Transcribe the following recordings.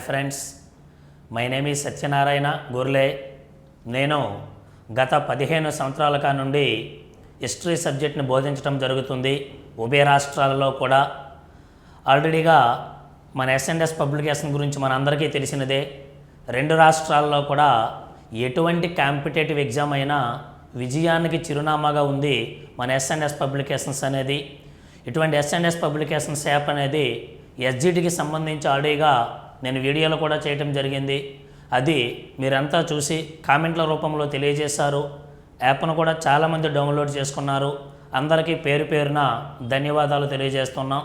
Friends, my name is Satyanarayana Gorle. నేను గత 15 సంవత్సరాల నుండి హిస్టరీ సబ్జెక్ట్ని బోధించడం జరుగుతుంది. ఉభయ రాష్ట్రాలలో కూడా ఆల్రెడీగా మన ఎస్ఎండ్ఎస్ పబ్లికేషన్ గురించి మనందరికీ తెలిసినదే. 2 రాష్ట్రాల్లో కూడా ఎటువంటి కాంపిటేటివ్ ఎగ్జామ్ అయినా విజయానికి చిరునామాగా ఉంది మన ఎస్ఎండ్ఎస్ పబ్లికేషన్స్ అనేది. ఇటువంటి ఎస్ఎండ్ఎస్ పబ్లికేషన్స్ యాప్ అనేది ఎస్జిటికి సంబంధించి ఆల్రెడీగా నేను వీడియోలు కూడా చేయటం జరిగింది. అది మీరంతా చూసి కామెంట్ల రూపంలో తెలియజేశారు. యాప్ను కూడా చాలామంది డౌన్లోడ్ చేసుకున్నారు. అందరికీ పేరు పేరున ధన్యవాదాలు తెలియజేస్తున్నాం.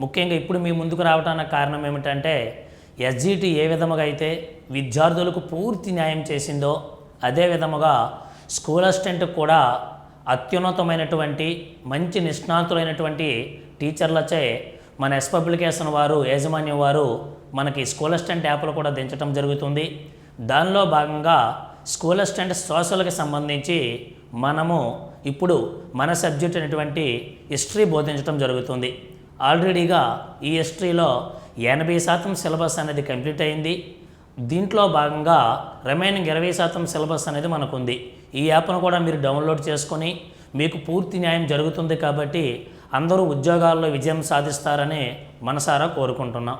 ముఖ్యంగా ఇప్పుడు మీ ముందుకు రావడానికి కారణం ఏమిటంటే, ఎస్జిటి ఏ విధముగా అయితే విద్యార్థులకు పూర్తి న్యాయం చేసిందో అదే విధముగా స్కూల్ అసిస్టెంట్ కూడా అత్యున్నతమైనటువంటి మంచి నిష్ణాతులైనటువంటి టీచర్లచే మన ఎస్ పబ్లికేషన్ వారు యాజమాన్యం వారు మనకి స్కూల్ అసిస్టెంట్ యాప్లు కూడా దించడం జరుగుతుంది. దానిలో భాగంగా స్కూల్ అసిస్టెంట్ సోషల్కి సంబంధించి మనము ఇప్పుడు మన సబ్జెక్ట్ అయినటువంటి హిస్టరీ బోధించడం జరుగుతుంది. ఆల్రెడీగా ఈ హిస్టరీలో 80% సిలబస్ అనేది కంప్లీట్ అయింది. దీంట్లో భాగంగా రిమైనింగ్ 20% సిలబస్ అనేది మనకు ఉంది. ఈ యాప్ను కూడా మీరు డౌన్లోడ్ చేసుకొని మీకు పూర్తి న్యాయం జరుగుతుంది కాబట్టి అందరూ ఉద్యోగాల్లో విజయం సాధిస్తారని మనసారా కోరుకుంటున్నాం.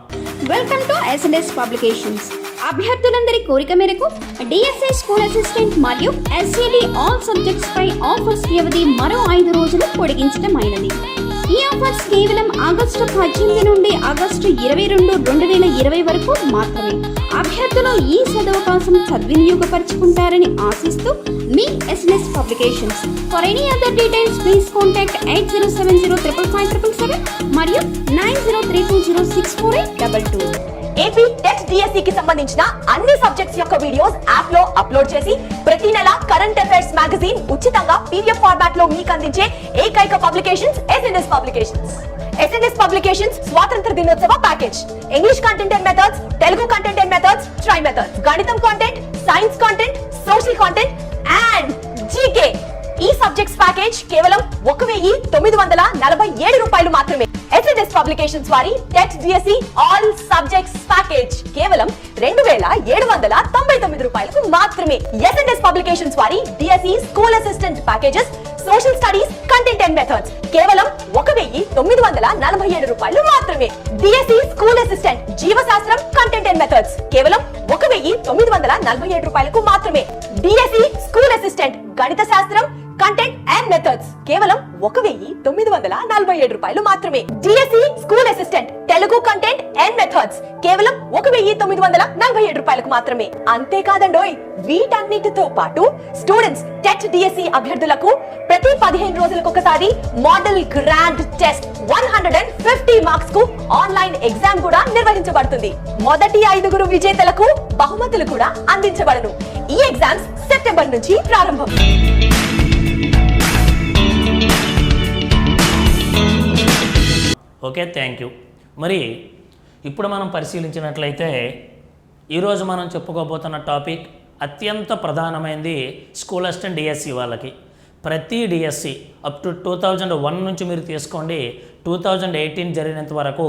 Welcome to S and S publications. అభ్యర్థులందరి కోరిక మేరకు డిఎస్ఐ స్కూల్ అసిస్టెంట్ మరియు ఎస్సిడి ఆల్ సబ్జెక్ట్స్ పై ఆఫర్స్ వ్యవధి మరో 5 రోజులు పొడిగించడం అయినది. ఈ ఆఫర్స్ కేవలం ఆగస్టు 18 నుండి ఆగస్టు 22, 2020 వరకు మాత్రమే. అభ్యర్థులు ఈ సదవకాశం సద్వినియోగపరుచుకుంటారని ఆశిస్తూ మీ S and S publications. For any other details please contact 8070555577 మరియు 9032064822. ఏపీ టెట్ డిఎస్సి కి సంబంధించిన అన్ని సబ్జెక్ట్స్ యొక్క వీడియోస్ యాప్ లో అప్లోడ్ చేసి ప్రతి నెల కరెంట్ అఫైర్స్ మ్యాగజైన్ ఉచితంగా పీడిఎఫ్ ఫార్మాట్ లో మీకు అందించే ఏకైక publications S and S publications. S and S publications స్వాతంత్ర దినోత్సవ package, English content and methods, Telugu content and methods, try methods, గణితం content, science content, social content and GK. ఈ సబ్జెక్ట్స్ ప్యాకేజ్ కేవలం 1947 రూపాయలు మాత్రమే. ఎస్ఎండ్ఎస్ పబ్లికేషన్స్ వారి TET DSC all subjects package కేవలం 2799 రూపాయలకు మాత్రమే. ఎస్ఎండ్ఎస్ పబ్లికేషన్స్ వారి DSC school assistant packages, social studies, content and methods కేవలం 1947 రూపాయలు మాత్రమే. డిఎస్సి స్కూల్ అసిస్టెంట్ జీవశాస్త్రం, కంటెంట్ అండ్ మెథడ్స్ కేవలం 1947 రూపాయలకు మాత్రమే. డిఎస్సి స్కూల్ అసిస్టెంట్ గణిత శాస్త్రం, కంటెంట్ అండ్ మెథడ్స్ కేవలం 1947 రూపాయలు మాత్రమే. DSC school assistant Telugu content and methods కేవలం 1947 రూపాయలకు మాత్రమే. అంతేకాదండోయ్, వీటన్నిటితో పాటు స్టూడెంట్స్ టెట్ డిఎస్సి అభ్యర్థులకు ప్రతి 15 రోజులకు ఒకసారి మోడల్ గ్రాండ్ టెస్ట్ 150 మార్క్స్ కు ఆన్లైన్ ఎగ్జామ్ కూడా నిర్వహించబడుతుంది. మొదటి 5 విజేతలకు బహుమతులు కూడా అందించబడను. ఈ ఎగ్జామ్స్ సెప్టెంబర్ నుంచి ప్రారంభం. Okay, thank you. మరి ఇప్పుడు మనం పరిశీలించినట్లయితే ఈరోజు మనం చెప్పుకోబోతున్న టాపిక్ అత్యంత ప్రధానమైనది స్కూల్ అసిస్టెంట్ డిఎస్సి వాళ్ళకి. ప్రతి డిఎస్సి అప్ టు 2001 నుంచి మీరు తీసుకోండి, 2018 జరిగినంత వరకు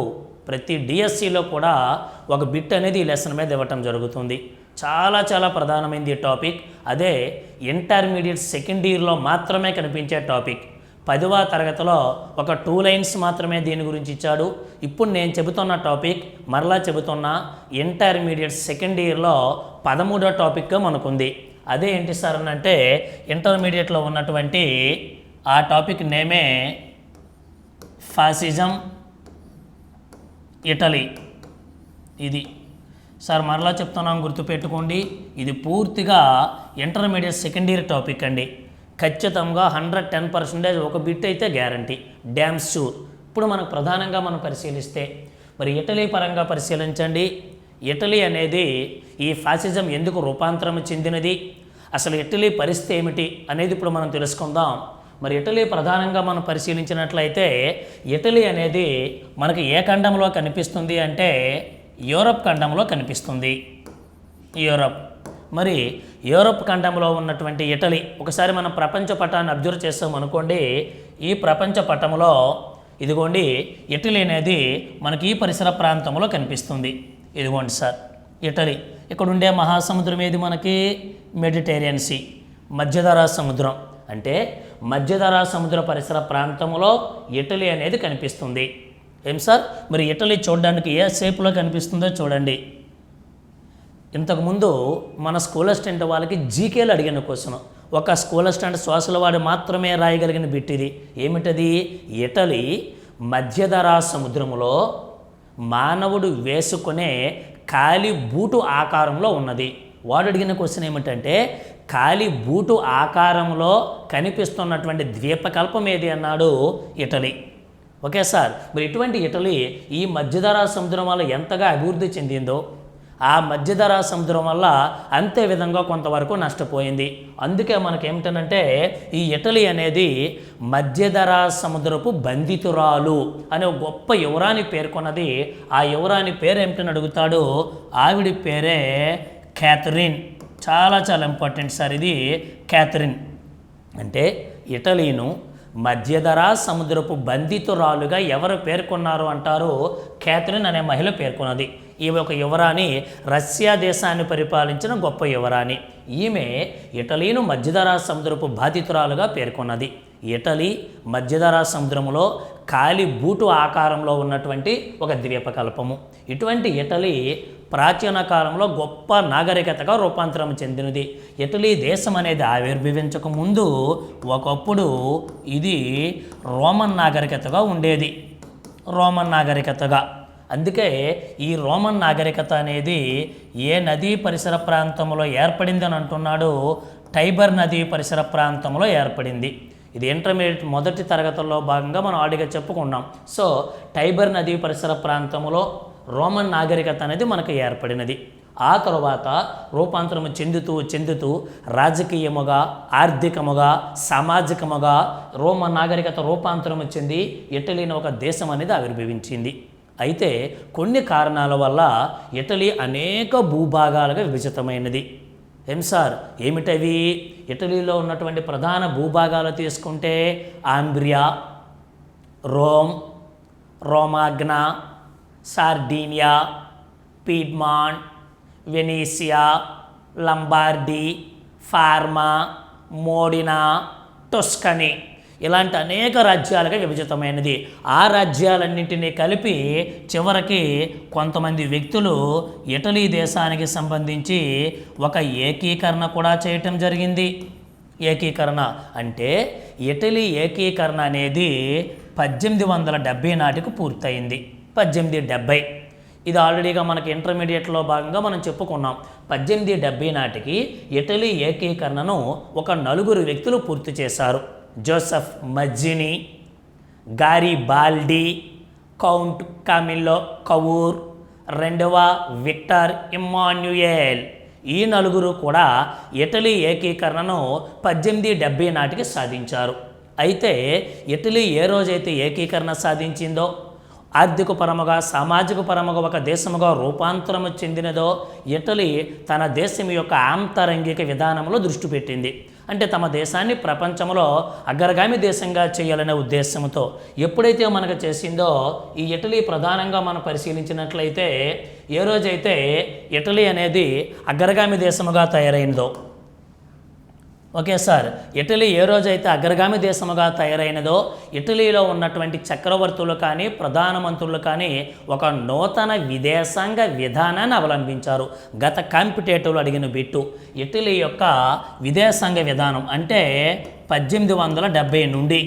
ప్రతి డిఎస్సిలో కూడా ఒక బిట్ అనేది ఈ లెసన్ మీద ఇవ్వటం జరుగుతుంది. చాలా చాలా ప్రధానమైనది ఈ టాపిక్. అదే ఇంటర్మీడియట్ సెకండ్ ఇయర్లో మాత్రమే కనిపించే టాపిక్. 10వ తరగతిలో ఒక 2 లైన్స్ మాత్రమే దీని గురించి ఇచ్చాడు. ఇప్పుడు నేను చెబుతున్న టాపిక్ మరలా చెబుతున్నా, ఇంటర్మీడియట్ సెకండ్ ఇయర్లో 13వ టాపిక్గా మనకుంది. అదే ఏంటి సార్ అని అంటే, ఇంటర్మీడియట్లో ఉన్నటువంటి ఆ టాపిక్ నేమే ఫాసిజం ఇటలీ. ఇది సార్ మరలా చెప్తున్నాం, గుర్తుపెట్టుకోండి. ఇది పూర్తిగా ఇంటర్మీడియట్ సెకండ్ ఇయర్ టాపిక్ అండి. ఖచ్చితంగా 110% ఒక బిట్ అయితే గ్యారంటీ, డ్యామ్ షూర్. ఇప్పుడు మనకు ప్రధానంగా మనం పరిశీలిస్తే మరి ఇటలీ పరంగా పరిశీలించండి. ఇటలీ అనేది ఈ ఫాసిజం ఎందుకు రూపాంతరం చెందినది, అసలు ఇటలీ పరిస్థితి ఏమిటి అనేది ఇప్పుడు మనం తెలుసుకుందాం. మరి ఇటలీ ప్రధానంగా మనం పరిశీలించినట్లయితే ఇటలీ అనేది మనకి ఏ ఖండంలో కనిపిస్తుంది అంటే యూరప్ ఖండంలో కనిపిస్తుంది. యూరప్. మరి యూరప్ ఖండంలో ఉన్నటువంటి ఇటలీ, ఒకసారి మనం ప్రపంచ పటాన్ని అబ్జర్వ్ చేస్తాం అనుకోండి. ఈ ప్రపంచ పటంలో ఇదిగోండి ఇటలీ అనేది మనకి ఈ పరిసర ప్రాంతంలో కనిపిస్తుంది. ఇదిగోండి సార్, ఇటలీ. ఇక్కడ ఉండే మహాసముద్రం ఏది మనకి? మెడిటేరియన్ సీ, మధ్యధరా సముద్రం. అంటే మధ్యధరా సముద్ర పరిసర ప్రాంతంలో ఇటలీ అనేది కనిపిస్తుంది. ఏం సార్, మరి ఇటలీ చూడడానికి ఏ షేప్లో కనిపిస్తుందో చూడండి. ఇంతకుముందు మన స్కూల్ అసిస్టెంట్ వాళ్ళకి జీకేలు అడిగిన క్వశ్చన్, ఒక స్కూల్ అసిస్టెంట్ శ్వాసల వాడు మాత్రమే రాయగలిగిన బిట్ ఇది. ఏమిటది? ఇటలీ మధ్యధరా సముద్రములో మానవుడు వేసుకునే కాలి బూటు ఆకారంలో ఉన్నది. వాడు అడిగిన క్వశ్చన్ ఏమిటంటే కాలి బూటు ఆకారంలో కనిపిస్తున్నటువంటి ద్వీపకల్పం ఏది అన్నాడు? ఇటలీ. ఓకే సార్, మరి ఇటువంటి ఇటలీ ఈ మధ్యధరా సముద్రం వల్ల ఎంతగా అభివృద్ధి చెందిందో ఆ మధ్యధరా సముద్రం వల్ల అంతే విధంగా కొంతవరకు నష్టపోయింది. అందుకే మనకేమిటనంటే ఈ ఇటలీ అనేది మధ్యధరా సముద్రపు బంధితురాలు అనే ఒక గొప్ప యువరాని పేర్కొన్నది. ఆ యువరాని పేరు ఏమిటని అడుగుతాడు. ఆవిడ పేరే క్యాథరిన్. చాలా చాలా ఇంపార్టెంట్ సార్ ఇది. క్యాథరిన్ అంటే ఇటలీను మధ్యధరా సముద్రపు బంధితురాలుగా ఎవరు పేర్కొన్నారు అంటారు? క్యాథరిన్ అనే మహిళ పేర్కొన్నది. ఈమె ఒక యువరాణి, రష్యా దేశాన్ని పరిపాలించిన గొప్ప యువరాణి. ఈమె ఇటలీను మధ్యధరా సముద్రపు బాధితురాలుగా పేర్కొన్నది. ఇటలీ మధ్యధరా సముద్రంలో కాలి బూటు ఆకారంలో ఉన్నటువంటి ఒక ద్వీపకల్పము. ఇటువంటి ఇటలీ ప్రాచీన కాలంలో గొప్ప నాగరికతగా రూపాంతరం చెందినది. ఇటలీ దేశం అనేది ఆవిర్భవించక ముందు ఒకప్పుడు ఇది రోమన్ నాగరికతగా ఉండేది. రోమన్ నాగరికతగా. అందుకే ఈ రోమన్ నాగరికత అనేది ఏ నదీ పరిసర ప్రాంతంలో ఏర్పడింది అని అంటున్నాడు? టైబర్ నదీ పరిసర ప్రాంతంలో ఏర్పడింది. ఇది ఇంటర్మీడియట్ మొదటి తరగతుల్లో భాగంగా మనం ఆడిగా చెప్పుకున్నాం. సో టైబర్ నదీ పరిసర ప్రాంతంలో రోమన్ నాగరికత అనేది మనకు ఏర్పడినది. ఆ తరువాత రూపాంతరం చెందుతూ రాజకీయముగా, ఆర్థికముగా, సామాజికముగా రోమన్ నాగరికత రూపాంతరం చెంది ఇటలీని ఒక దేశం అనేది ఆవిర్భవించింది. అయితే కొన్ని కారణాల వల్ల ఇటలీ అనేక భూభాగాలుగా విభజితమైనది. ఏం సార్, ఏమిటవి? ఇటలీలో ఉన్నటువంటి ప్రధాన భూభాగాలు తీసుకుంటే ఆంబ్రియా, రోమ్, రోమాగ్నా, సార్డీనియా, పీడ్మాంట్, వెనీసియా, లంబార్డీ, ఫార్మా, మోడినా, టొస్కనీ ఇలాంటి అనేక రాజ్యాలుగా విభజితమైనది. ఆ రాజ్యాలన్నింటినీ కలిపి చివరికి కొంతమంది వ్యక్తులు ఇటలీ దేశానికి సంబంధించి ఒక ఏకీకరణ కూడా చేయటం జరిగింది. ఏకీకరణ అంటే ఇటలీ ఏకీకరణ అనేది 1870 నాటికి పూర్తయింది. 1870 ఇది ఆల్రెడీగా మనకి ఇంటర్మీడియట్లో భాగంగా మనం చెప్పుకున్నాం. 1870 నాటికి ఇటలీ ఏకీకరణను ఒక 4 వ్యక్తులు పూర్తి చేశారు. జోసెఫ్ మజ్జిని, గారిబాల్డి, కౌంట్ కామిల్లో కవూర్, రెండవ విక్టర్ ఇమ్మాన్యుయేల్. ఈ 4 కూడా ఇటలీ ఏకీకరణను 1870 నాటికి సాధించారు. అయితే ఇటలీ ఏ రోజైతే ఏకీకరణ సాధించిందో, ఆర్థిక పరముగా, సామాజిక పరముగా ఒక దేశముగా రూపాంతరము చెందినదో, ఇటలీ తన దేశం యొక్క ఆంతరంగిక విధానంలో దృష్టి పెట్టింది. అంటే తమ దేశాన్ని ప్రపంచంలో అగ్రగామి దేశంగా చేయాలనే ఉద్దేశంతో ఎప్పుడైతే మనకు చేసిందో, ఈ ఇటలీ ప్రధానంగా మనం పరిశీలించినట్లయితే ఏ రోజైతే ఇటలీ అనేది అగ్రగామి దేశముగా తయారైందో, ఓకే సార్, ఇటలీ ఏ రోజైతే అగ్రగామి దేశముగా తయారైనదో ఇటలీలో ఉన్నటువంటి చక్రవర్తులు కానీ ప్రధానమంత్రులు కానీ ఒక నూతన విదేశాంగ విధానాన్ని అవలంబించారు. గత కాంపిటేటివ్లు అడిగిన బిట్టు ఇటలీ యొక్క విదేశాంగ విధానం అంటే 1870 నుండి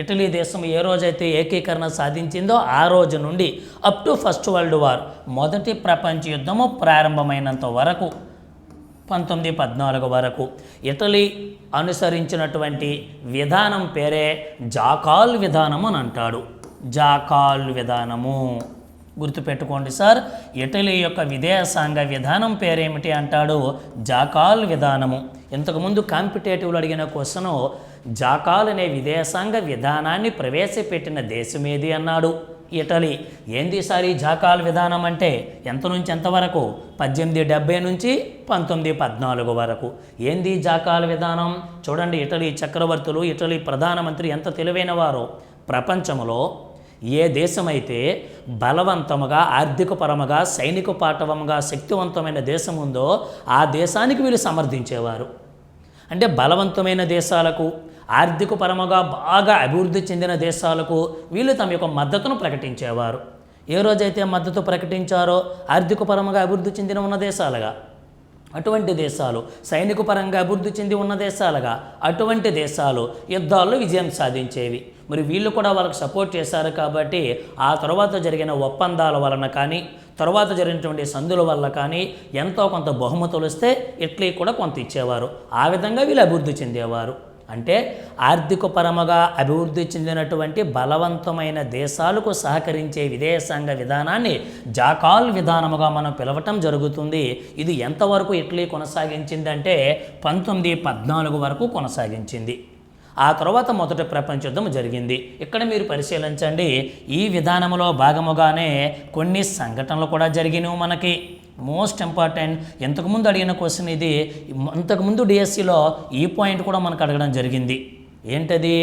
ఇటలీ దేశం ఏ రోజైతే ఏకీకరణ సాధించిందో ఆ రోజు నుండి up to first world war, మొదటి ప్రపంచ యుద్ధము ప్రారంభమైనంత వరకు 1914 వరకు ఇటలీ అనుసరించినటువంటి విధానం పేరే జాకాల్ విధానము అని అంటాడు. జాకాల్ విధానము గుర్తుపెట్టుకోండి సార్. ఇటలీ యొక్క విదేశాంగ విధానం పేరేమిటి అంటాడు? జాకాల్ విధానము. ఇంతకుముందు కాంపిటేటివ్లు అడిగిన క్వశ్చను జాకాల్ అనే విదేశాంగ విధానాన్ని ప్రవేశపెట్టిన దేశమేది అన్నాడు. ఇటలీ. ఏంది సార్ ఈ జాకాల్ విధానం అంటే? ఎంత నుంచి ఎంతవరకు? 1870 నుంచి 1914 వరకు. ఏంది జాకాల్ విధానం? చూడండి, ఇటలీ చక్రవర్తులు, ఇటలీ ప్రధానమంత్రి ఎంత తెలివైన వారో. ప్రపంచంలో ఏ దేశమైతే బలవంతముగా ఆర్థికపరముగా సైనిక పాటవముగా శక్తివంతమైన దేశం ఉందో ఆ దేశానికి వీళ్ళు సమర్థించేవారు. అంటే బలవంతమైన దేశాలకు ఆర్థికపరముగా బాగా అభివృద్ధి చెందిన దేశాలకు వీళ్ళు తమ యొక్క మద్దతును ప్రకటించేవారు. ఏ రోజైతే మద్దతు ప్రకటించారో ఆర్థికపరంగా అభివృద్ధి చెందిన ఉన్న దేశాలుగా అటువంటి దేశాలు, సైనిక పరంగా అభివృద్ధి చెంది ఉన్న దేశాలుగా అటువంటి దేశాలు యుద్ధాల్లో విజయం సాధించేవి. మరి వీళ్ళు కూడా వాళ్ళకి సపోర్ట్ చేశారు కాబట్టి ఆ తర్వాత జరిగిన ఒప్పందాల వలన కానీ తర్వాత జరిగినటువంటి సందుల వల్ల కానీ ఎంతో కొంత బహుమతులు వస్తే ఇట్లీ కూడా కొంత ఇచ్చేవారు. ఆ విధంగా వీళ్ళు అభివృద్ధి చెందేవారు. అంటే ఆర్థిక పరముగా అభివృద్ధి చెందినటువంటి బలవంతమైన దేశాలకు సహకరించే విదేశాంగ విధానాన్ని జాకాల్ విధానముగా మనం పిలవటం జరుగుతుంది. ఇది ఎంతవరకు ఇటలీ కొనసాగించిందంటే 1914 వరకు కొనసాగించింది. ఆ తర్వాత మొదటి ప్రపంచ యుద్ధం జరిగింది. ఇక్కడ మీరు పరిశీలించండి, ఈ విధానంలో భాగముగానే కొన్ని సంఘటనలు కూడా జరిగినవి మనకి. మోస్ట్ ఇంపార్టెంట్, ఇంతకుముందు అడిగిన క్వశ్చన్ ఇది. ఇంతకుముందు డిఎస్సిలో ఈ పాయింట్ కూడా మనకు అడగడం జరిగింది. ఏంటది?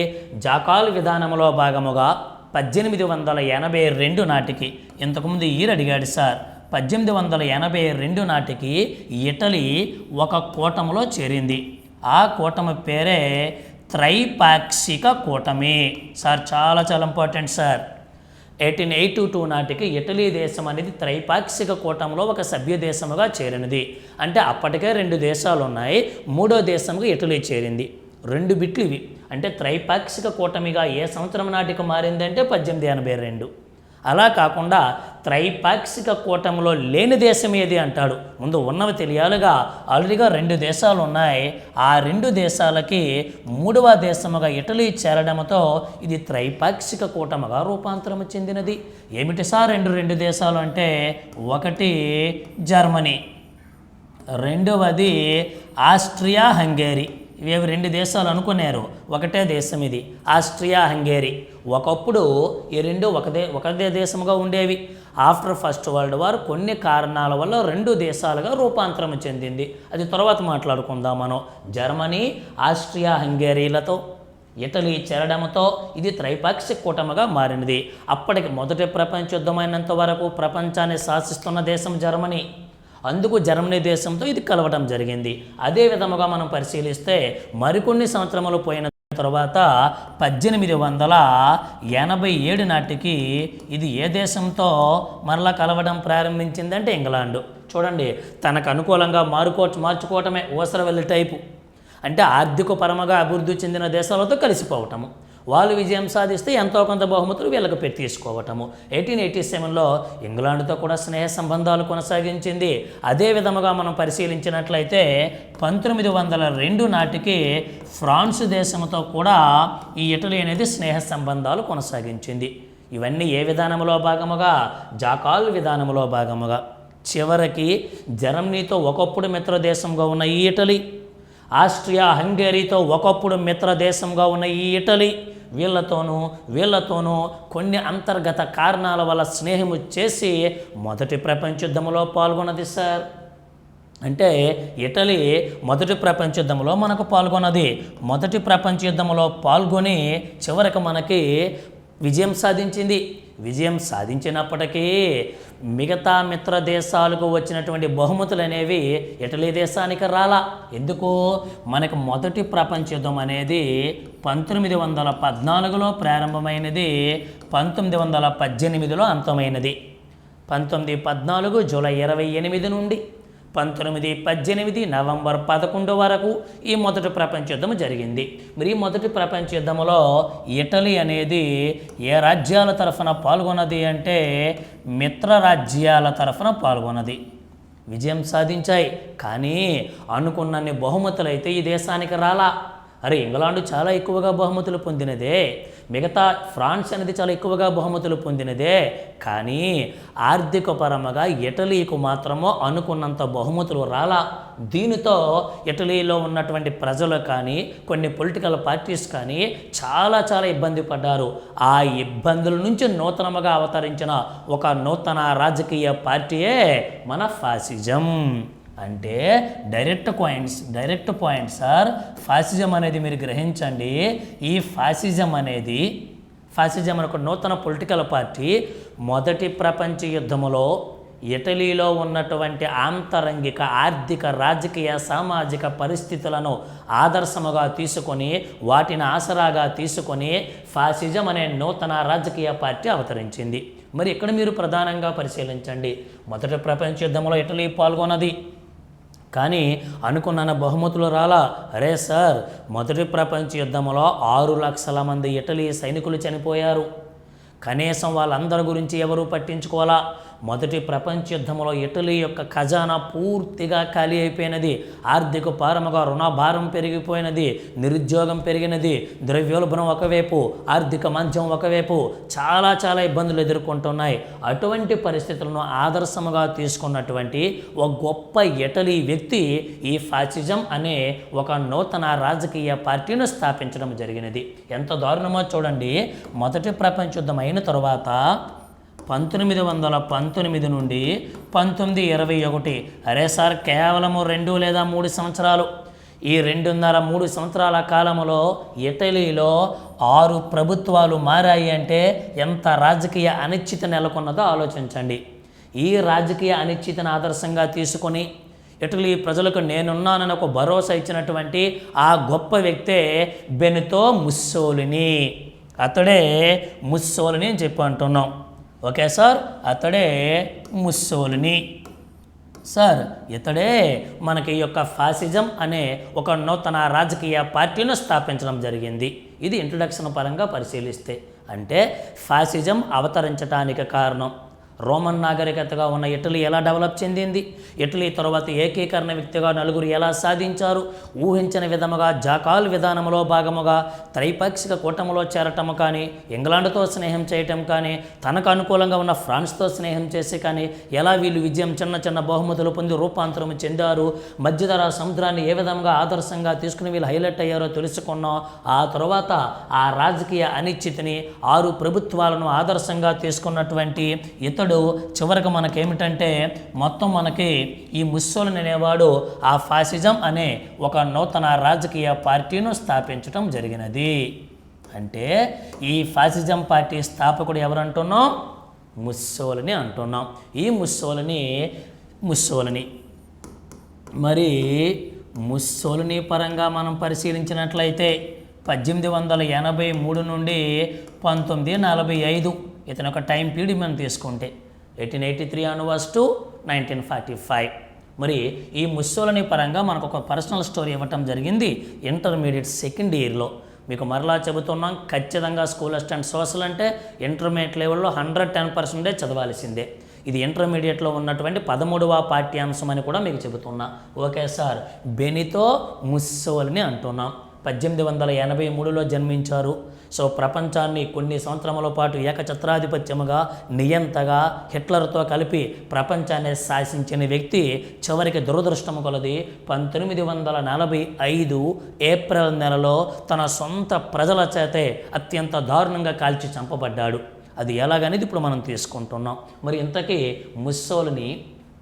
జాకాల్ విధానంలో భాగముగా 1882 నాటికి, ఇంతకుముందు ఈరు అడిగాడు సార్, 1882 నాటికి ఇటలీ ఒక కూటమిలో చేరింది. ఆ కూటమి పేరే త్రైపాక్షిక కూటమి. సార్ చాలా చాలా ఇంపార్టెంట్ సార్. 1882 నాటికి ఇటలీ దేశం అనేది త్రైపాక్షిక కూటమిలో ఒక సభ్య దేశముగా చేరినది. అంటే అప్పటికే 2 దేశాలు ఉన్నాయి, 3వ దేశంగా ఇటలీ చేరింది. 2 బిట్లు ఇవి. అంటే త్రైపాక్షిక కూటమిగా ఏ సంవత్సరం నాటికి మారిందంటే 1882. అలా కాకుండా త్రైపాక్షిక కూటమిలో లేని దేశం ఏది అంటాడు. ముందు ఉన్నవి తెలియాలిగా. ఆల్రెడీగా 2 దేశాలు ఉన్నాయి. ఆ 2 దేశాలకి 3వ దేశముగా ఇటలీ చేరడంతో ఇది త్రైపాక్షిక కూటమిగా రూపాంతరం చెందినది. ఏమిటి సార్ 2 దేశాలు అంటే? ఒకటి జర్మనీ, రెండవది ఆస్ట్రియా హంగేరీ. ఇవేవి 2 దేశాలు అనుకున్నారు, ఒకటే దేశం ఇది ఆస్ట్రియా హంగేరీ. ఒకప్పుడు ఈ 2 ఒకదే దేశముగా ఉండేవి. ఆఫ్టర్ ఫస్ట్ వరల్డ్ వార్ కొన్ని కారణాల వల్ల 2 దేశాలుగా రూపాంతరం చెందింది. అది తర్వాత మాట్లాడుకుందాం మనం. జర్మనీ, ఆస్ట్రియా హంగేరీలతో ఇటలీ చేరడంతో ఇది త్రైపాక్షిక కూటమిగా మారినది. అప్పటికి మొదటి ప్రపంచ యుద్ధమైనంత వరకు ప్రపంచాన్ని శాసిస్తున్న దేశం జర్మనీ. అందుకు జర్మనీ దేశంతో ఇది కలవటం జరిగింది. అదే విధముగా మనం పరిశీలిస్తే మరికొన్ని సంవత్సరములు పోయిన తర్వాత 1887 నాటికి ఇది ఏ దేశంతో మరలా కలవడం ప్రారంభించిందంటే ఇంగ్లాండ్. చూడండి, తనకు అనుకూలంగా మార్చుకోవటమే ఊసరవెల్లి టైపు. అంటే ఆర్థిక పరముగా అభివృద్ధి చెందిన దేశాలతో కలిసిపోవటము. వాళ్ళు విజయం సాధిస్తే ఎంతో కొంత బహుమతులు వీళ్ళకి తీసుకోవటము. 1887లో ఇంగ్లాండ్తో కూడా స్నేహ సంబంధాలు కొనసాగించింది. అదే విధముగా మనం పరిశీలించినట్లయితే 1902 నాటికి ఫ్రాన్స్ దేశంతో కూడా ఈ ఇటలీ అనేది స్నేహ సంబంధాలు కొనసాగించింది. ఇవన్నీ ఏ విధానంలో భాగముగా? జాకాల్ విధానంలో భాగముగా. చివరికి జర్మనీతో ఒకప్పుడు మిత్ర దేశంగా ఉన్న ఈ ఇటలీ, ఆస్ట్రియా హంగేరీతో ఒకప్పుడు మిత్ర దేశంగా ఉన్న ఈ ఇటలీ వీళ్ళతోనూ కొన్ని అంతర్గత కారణాల వల్ల స్నేహము చేసి మొదటి ప్రపంచ యుద్ధంలో పాల్గొన్నది సార్. అంటే ఇటలీ మొదటి ప్రపంచ యుద్ధంలో మనకు పాల్గొన్నది. మొదటి ప్రపంచ యుద్ధంలో పాల్గొని చివరికి మనకి విజయం సాధించింది. విజయం సాధించినప్పటికీ మిగతా మిత్ర దేశాలకు వచ్చినటువంటి బహుమతులు అనేవి ఇటలీ దేశానికి రాలా. ఎందుకు? మనకు మొదటి ప్రపంచ యుద్ధం అనేది 1914లో ప్రారంభమైనది, 1918లో అంతమైనది. 1914 జూలై 28 నుండి 1918 నవంబర్ 11 వరకు ఈ మొదటి ప్రపంచ యుద్ధం జరిగింది. మరి ఈ మొదటి ప్రపంచ యుద్ధంలో ఇటలీ అనేది ఏ రాజ్యాల తరఫున పాల్గొన్నది అంటే మిత్ర రాజ్యాల తరఫున పాల్గొన్నది. విజయం సాధించాయి. కానీ అనుకున్నన్ని బహుమతులు అయితే ఈ దేశానికి రాలా. అరే, ఇంగ్లాండ్ చాలా ఎక్కువగా బహుమతులు పొందినదే, మిగతా ఫ్రాన్స్ అనేది చాలా ఎక్కువగా బహుమతులు పొందినదే. కానీ ఆర్థిక పరముగా ఇటలీకు మాత్రమో అనుకున్నంత బహుమతులు రాలా. దీనితో ఇటలీలో ఉన్నటువంటి ప్రజలు కానీ కొన్ని పొలిటికల్ పార్టీస్ కానీ చాలా ఇబ్బంది పడ్డారు. ఆ ఇబ్బందుల నుంచి నూతనముగా అవతరించిన ఒక నూతన రాజకీయ పార్టీయే మన ఫాసిజం. అంటే డైరెక్ట్ పాయింట్ సార్. ఫాసిజం అనేది మీరు గ్రహించండి. ఈ ఫాసిజం అనేది ఫాసిజం అనే ఒక నూతన పొలిటికల్ పార్టీ మొదటి ప్రపంచ యుద్ధములో ఇటలీలో ఉన్నటువంటి ఆంతరంగిక ఆర్థిక రాజకీయ సామాజిక పరిస్థితులను ఆదర్శముగా తీసుకొని వాటిని ఆసరాగా తీసుకొని ఫాసిజం అనే నూతన రాజకీయ పార్టీ అవతరించింది. మరి ఇక్కడ మీరు ప్రధానంగా పరిశీలించండి. మొదటి ప్రపంచ యుద్ధంలో ఇటలీ పాల్గొన్నది, కానీ అనుకున్న బహుమతులు రాలా. అరే సార్, మొదటి ప్రపంచ యుద్ధంలో 6 లక్షల మంది ఇటలీ సైనికులు చనిపోయారు. కనీసం వాళ్ళందరి గురించి ఎవరూ పట్టించుకోవాలా. మొదటి ప్రపంచ యుద్ధంలో ఇటలీ యొక్క ఖజానా పూర్తిగా ఖాళీ అయిపోయినది. ఆర్థిక భారముగా రుణభారం పెరిగిపోయినది, నిరుద్యోగం పెరిగినది, ద్రవ్యోల్బణం ఒకవైపు, ఆర్థిక మంచం ఒకవైపు, చాలా ఇబ్బందులు ఎదుర్కొంటున్నాయి. అటువంటి పరిస్థితులను ఆదర్శముగా తీసుకున్నటువంటి ఒక గొప్ప ఇటలీ వ్యక్తి ఈ ఫాసిజం అనే ఒక నూతన రాజకీయ పార్టీని స్థాపించడం జరిగినది. ఎంత దారుణమో చూడండి. మొదటి ప్రపంచ యుద్ధం అయిన తర్వాత 1919 నుండి 1921, అరే సార్ కేవలము 2 లేదా 3 సంవత్సరాలు, ఈ 2.5-3 సంవత్సరాల కాలంలో ఇటలీలో 6 ప్రభుత్వాలు మారాయి అంటే ఎంత రాజకీయ అనిశ్చితి నెలకొన్నదో ఆలోచించండి. ఈ రాజకీయ అనిశ్చితిని ఆదర్శంగా తీసుకొని ఇటలీ ప్రజలకు నేనున్నానని ఒక భరోసా ఇచ్చినటువంటి ఆ గొప్ప వ్యక్తే బెనిటో ముస్సోలినీ. అతడే ముస్సోలినీ అని చెప్పి అంటున్నాం. ఓకే సార్, అతడే ముస్సోలినీ. సార్, ఇతడే మనకి ఈ యొక్క ఫాసిజం అనే ఒక నూతన రాజకీయ పార్టీని స్థాపించడం జరిగింది. ఇది ఇంట్రొడక్షన్ పరంగా పరిశీలిస్తే, అంటే ఫాసిజం అవతరించడానికి కారణం రోమన్ నాగరికతగా ఉన్న ఇటలీ ఎలా డెవలప్ చెందింది, ఇటలీ తర్వాత ఏకీకరణ వ్యక్తిగా నలుగురు ఎలా సాధించారు, ఊహించిన విధముగా జాకాల్ విధానంలో భాగముగా త్రైపాక్షిక కూటమిలో చేరటము కానీ, ఇంగ్లాండ్తో స్నేహం చేయటం కానీ, తనకు అనుకూలంగా ఉన్న ఫ్రాన్స్తో స్నేహం చేసి కానీ ఎలా వీళ్ళు విజయం చిన్న బహుమతులు పొంది రూపాంతరం చెందారు, మధ్యధరా సముద్రాన్ని ఏ విధంగా ఆదర్శంగా తీసుకుని వీళ్ళు హైలైట్ అయ్యారో తెలుసుకున్నాం. ఆ తర్వాత ఆ రాజకీయ అనిశ్చితిని 6 ప్రభుత్వాలను ఆదర్శంగా తీసుకున్నటువంటి ఇతడు చివరికి మనకేమిటంటే మొత్తం మనకి ఈ ముస్సోలినీ అనేవాడు ఆ ఫాసిజం అనే ఒక నూతన రాజకీయ పార్టీను స్థాపించడం జరిగినది. అంటే ఈ ఫాసిజం పార్టీ స్థాపకుడు ఎవరంటున్నాం? ముస్సోలినీ అంటున్నాం. ఈ ముస్సోలినీ మరి ముస్సోలినీ పరంగా మనం పరిశీలించినట్లయితే 1883 నుండి 1945 ఇతని ఒక టైం పీరియడ్ మనం తీసుకుంటే 1883 ఆన్వర్డ్స్ టు 1945. మరి ఈ ముస్సోలినీ పరంగా మనకు ఒక పర్సనల్ స్టోరీ ఇవ్వటం జరిగింది ఇంటర్మీడియట్ సెకండ్ ఇయర్లో. మీకు మరలా చెబుతున్నాం, ఖచ్చితంగా స్కూల్ అసిస్టెంట్ సోషల్ అంటే ఇంటర్మీడియట్ లెవెల్లో 110% చదవాల్సిందే. ఇది ఇంటర్మీడియట్లో ఉన్నటువంటి 13వ పాఠ్యాంశం అని కూడా మీకు చెబుతున్నా. ఓకే సార్, బెనిటో ముస్సోలినీ అంటున్నాం. 1883లో జన్మించారు. సో ప్రపంచాన్ని కొన్ని సంవత్సరముల పాటు ఏకఛత్రాధిపత్యముగా నియంతగా హిట్లర్తో కలిపి ప్రపంచాన్ని శాసించిన వ్యక్తి చివరికి దురదృష్టము కొలది 1945 ఏప్రిల్ నెలలో తన సొంత ప్రజల చేతే అత్యంత దారుణంగా కాల్చి చంపబడ్డాడు. అది ఎలాగనేది ఇప్పుడు మనం తీసుకుంటున్నాం. మరి ఇంతకీ ముస్సోలినీ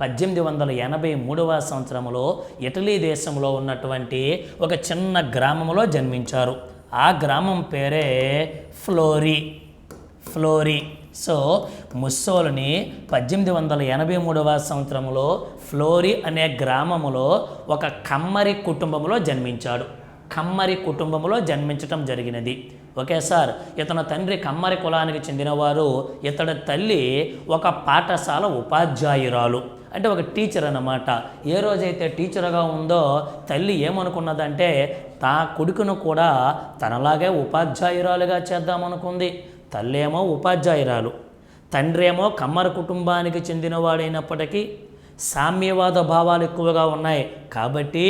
1883వ సంవత్సరంలో ఇటలీ దేశంలో ఉన్నటువంటి ఒక చిన్న గ్రామంలో జన్మించారు. ఆ గ్రామం పేరే ఫ్లోరీ. సో ముస్సోలినీ 1883వ సంవత్సరంలో ఫ్లోరీ అనే గ్రామంలో ఒక కమ్మరి కుటుంబంలో జన్మించాడు. కమ్మరి కుటుంబంలో జన్మించటం జరిగినది. ఓకే సార్, ఇతని తండ్రి కమ్మరి కులానికి చెందినవారు. ఇతడి తల్లి ఒక పాఠశాల ఉపాధ్యాయురాలు, అంటే ఒక టీచర్ అన్నమాట. ఏ రోజైతే టీచర్గా ఉందో తల్లి ఏమనుకున్నదంటే తా కొడుకును కూడా తనలాగే ఉపాధ్యాయురాలుగా చేద్దామనుకుంది. తల్లి ఏమో ఉపాధ్యాయురాలు, తండ్రి ఏమో కమ్మరి కుటుంబానికి చెందినవాడైనప్పటికీ సామ్యవాద భావాలు ఎక్కువగా ఉన్నాయి కాబట్టి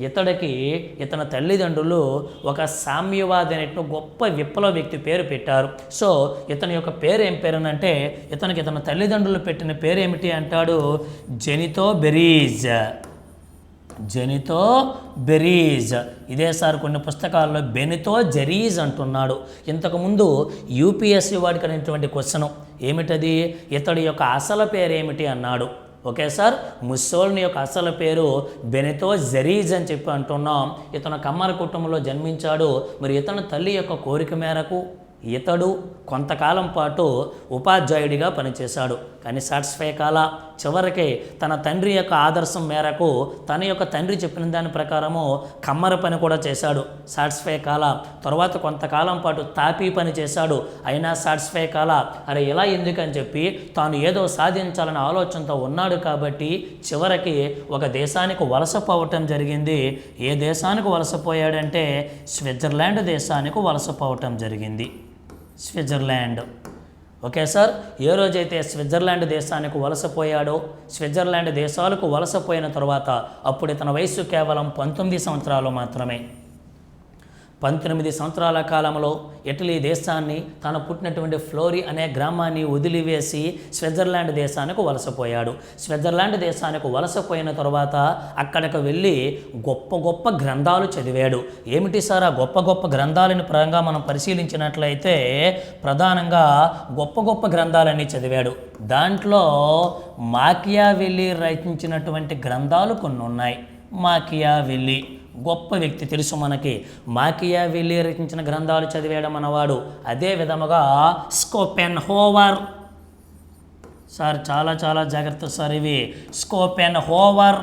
ఇతని తల్లిదండ్రులు ఒక సామ్యవాది అనేటువంటి గొప్ప విప్లవ వ్యక్తి పేరు పెట్టారు. సో ఇతని యొక్క పేరు ఏం పేరునంటే ఇతని తల్లిదండ్రులు పెట్టిన పేరు ఏమిటి అంటాడు? జెనిటో బెరీజ్. ఇదే సార్ కొన్ని పుస్తకాల్లో బెనిటో జెరీజ్ అంటున్నాడు. ఇంతకుముందు యూపీఎస్సీ వాడికి అనేటువంటి క్వశ్చన్ ఏమిటది? ఇతడి యొక్క అసలు పేరు ఏమిటి అన్నాడు. ఓకే సార్, ముస్సోలినీ యొక్క అసలు పేరు బెనిటో జెరీజ్ అని చెప్పి అంటున్నాం. ఇతను కమ్మరి కుటుంబంలో జన్మించాడు. మరి ఇతను తల్లి యొక్క కోరిక మేరకు ఇతడు కొంతకాలం పాటు ఉపాధ్యాయుడిగా పనిచేశాడు. కానీ సాటిస్ఫై కాల. చివరికి తన తండ్రి యొక్క ఆదర్శం మేరకు తన యొక్క తండ్రి చెప్పిన దాని ప్రకారము కమ్మర పని కూడా చేశాడు. సాటిస్ఫై కాల. తర్వాత కొంతకాలం పాటు తాపీ పని చేశాడు. అయినా సాటిస్ఫై కాల. అరే ఇలా ఎందుకని చెప్పి తాను ఏదో సాధించాలనే ఆలోచనతో ఉన్నాడు కాబట్టి చివరికి ఒక దేశానికి వలసపోవటం జరిగింది. ఏ దేశానికి వలసపోయాడంటే స్విట్జర్లాండ్ దేశానికి వలసపోవటం జరిగింది. స్విట్జర్లాండ్. ఓకే సార్, ఏ రోజైతే స్విట్జర్లాండ్ దేశానికి వలసపోయాడో, స్విట్జర్లాండ్ దేశాలకు వలసపోయిన తర్వాత అప్పుడు ఇతని వయసు కేవలం 19 సంవత్సరాలు మాత్రమే. 19 సంవత్సరాల కాలంలో ఇటలీ దేశాన్ని, తను పుట్టినటువంటి ఫ్లోరి అనే గ్రామాన్ని వదిలివేసి స్విట్జర్లాండ్ దేశానికి వలసపోయాడు. స్విట్జర్లాండ్ దేశానికి వలసపోయిన తర్వాత అక్కడికి వెళ్ళి గొప్ప గొప్ప గ్రంథాలు చదివాడు. ఏమిటి సార్ ఆ గొప్ప గొప్ప గ్రంథాలని పరంగా మనం పరిశీలించినట్లయితే ప్రధానంగా గొప్ప గొప్ప గ్రంథాలన్నీ చదివాడు. దాంట్లో మాకియావెల్లి రచించినటువంటి గ్రంథాలు కొన్ని ఉన్నాయి. మాకియావెల్లి గొప్ప వ్యక్తి, తెలుసు మనకి. మాకియావెల్లి రచించిన గ్రంథాలు చదివేయడం మనవాడు. అదే విధముగా స్కోపెన్హోవర్ సార్, చాలా చాలా జాగ్రత్త సార్ ఇవి. స్కోపెన్హోవర్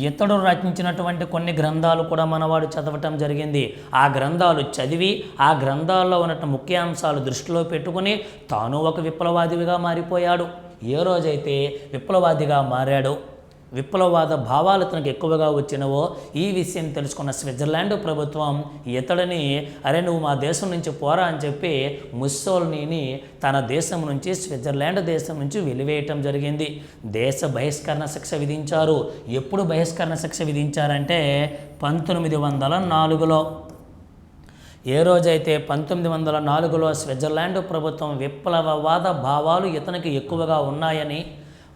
ఇతడు రచించినటువంటి కొన్ని గ్రంథాలు కూడా మనవాడు చదవటం జరిగింది. ఆ గ్రంథాలు చదివి ఆ గ్రంథాల్లో ఉన్నట్టు ముఖ్యాంశాలు దృష్టిలో పెట్టుకుని తాను ఒక విప్లవాదిగా మారిపోయాడు. ఏ రోజైతే విప్లవాదిగా మారాడో, విప్లవవాద భావాలు తనకు ఎక్కువగా వచ్చినవో ఈ విషయం తెలుసుకున్న స్విట్జర్లాండ్ ప్రభుత్వం ఇతడిని అరే నువ్వు మా దేశం నుంచి పోరా అని చెప్పి ముస్సోలినీని తన దేశం నుంచి, స్విట్జర్లాండ్ దేశం నుంచి వెలివేయటం జరిగింది. దేశ బహిష్కరణ శిక్ష విధించారు. ఎప్పుడు బహిష్కరణ శిక్ష విధించారంటే 1904లో. ఏ రోజైతే 1904లో స్విట్జర్లాండ్ ప్రభుత్వం విప్లవవాద భావాలు ఇతనికి ఎక్కువగా ఉన్నాయని,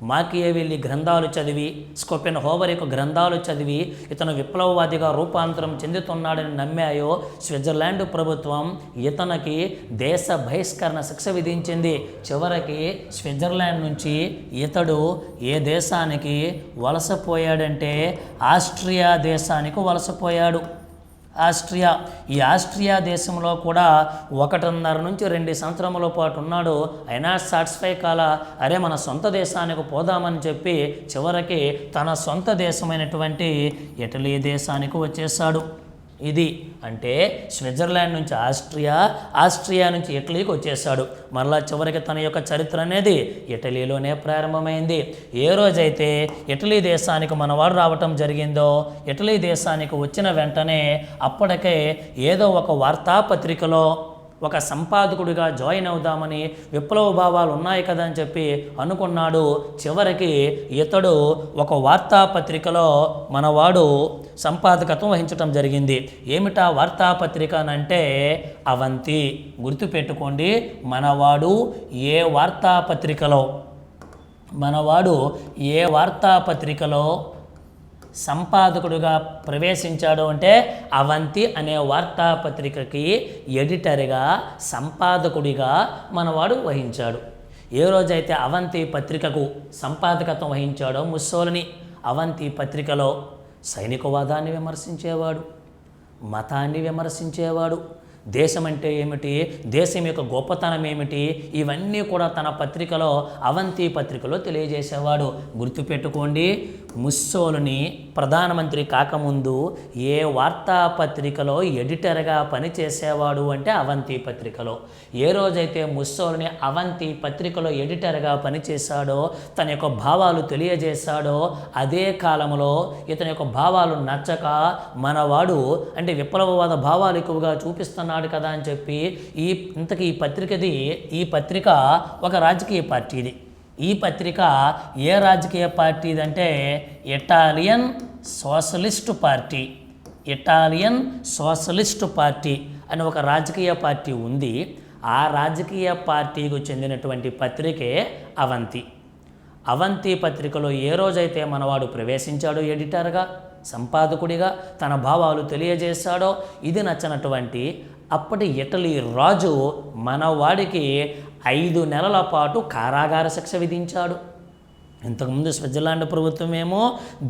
మాకియావెల్లి గ్రంథాలు చదివి, స్కోపెన్హోవర్ యొక్క గ్రంథాలు చదివి ఇతను విప్లవవాదిగా రూపాంతరం చెందుతున్నాడని నమ్మాయో స్విట్జర్లాండ్ ప్రభుత్వం ఇతనికి దేశ బహిష్కరణ శిక్ష విధించింది. చివరికి స్విట్జర్లాండ్ నుంచి ఇతడు ఏ దేశానికి వలసపోయాడంటే ఆస్ట్రియా దేశానికి వలసపోయాడు. ఆస్ట్రియా. ఈ ఆస్ట్రియా దేశంలో కూడా 1.5 నుంచి 2 సంవత్సరముల పాటు ఉన్నాడు. అయినా సాటిస్ఫై కాల. అరే మన సొంత దేశానికి పోదామని చెప్పి చివరికి తన సొంత దేశమైనటువంటి ఇటలీ దేశానికి వచ్చేసాడు. ఇది అంటే స్విట్జర్లాండ్ నుంచి ఆస్ట్రియా, ఆస్ట్రియా నుంచి ఇటలీకి వచ్చేసాడు. మరలా చివరికి తన యొక్క చరిత్ర అనేది ఇటలీలోనే ప్రారంభమైంది. ఏ రోజైతే ఇటలీ దేశానికి మనవాడు రావటం జరిగిందో, ఇటలీ దేశానికి వచ్చిన వెంటనే అప్పటికే ఏదో ఒక వార్తాపత్రికలో ఒక సంపాదకుడిగా జాయిన్ అవుదామని, విప్లవ భావాలు ఉన్నాయి కదా అని చెప్పి అనుకున్నాడు. చివరికి ఇతడు ఒక వార్తాపత్రికలో మనవాడు సంపాదకత్వం వహించటం జరిగింది. ఏమిటా వార్తాపత్రిక అంటే అవంతి. గుర్తుపెట్టుకోండి, మనవాడు ఏ వార్తాపత్రికలో సంపాదకుడిగా ప్రవేశించాడు అంటే అవంతి అనే వార్తాపత్రికకి ఎడిటర్గా, సంపాదకుడిగా మనవాడు వహించాడు. ఏ రోజైతే అవంతి పత్రికకు సంపాదకత్వం వహించాడో ముస్సోలిని, అవంతి పత్రికలో సైనికవాదాన్ని విమర్శించేవాడు, మతాన్ని విమర్శించేవాడు, దేశం అంటే ఏమిటి, దేశం యొక్క గొప్పతనం ఏమిటి, ఇవన్నీ కూడా తన పత్రికలో, అవంతి పత్రికలో తెలియజేసేవాడు. గుర్తుపెట్టుకోండి, ముస్సోలిని ప్రధానమంత్రి కాకముందు ఏ వార్తాపత్రికలో ఎడిటర్గా పనిచేసేవాడు అంటే అవంతి పత్రికలో. ఏ రోజైతే ముస్సోలిని అవంతి పత్రికలో ఎడిటర్గా పనిచేశాడో, తన యొక్క భావాలు తెలియజేశాడో, అదే కాలంలో ఇతని యొక్క భావాలు నచ్చక మనవాడు అంటే విప్లవవాద భావాలు ఎక్కువగా చూపిస్తున్నాడు కదా అని చెప్పి ఇంతకీ ఈ పత్రిక ఒక రాజకీయ పార్టీది. ఈ పత్రిక ఏ రాజకీయ పార్టీది అంటే ఇటాలియన్ సోషలిస్ట్ పార్టీ అని ఒక రాజకీయ పార్టీ ఉంది. ఆ రాజకీయ పార్టీకి చెందినటువంటి పత్రికే అవంతి పత్రికలో ఏ రోజైతే మనవాడు ప్రవేశించాడో ఎడిటర్గా, సంపాదకుడిగా తన భావాలు తెలియజేశాడో, ఇది నచ్చినటువంటి అప్పటి ఇటలీ రాజు మనవాడికి 5 నెలల పాటు కారాగార శిక్ష విధించాడు. ఇంతకుముందు స్విట్జర్లాండ్ ప్రభుత్వం ఏమో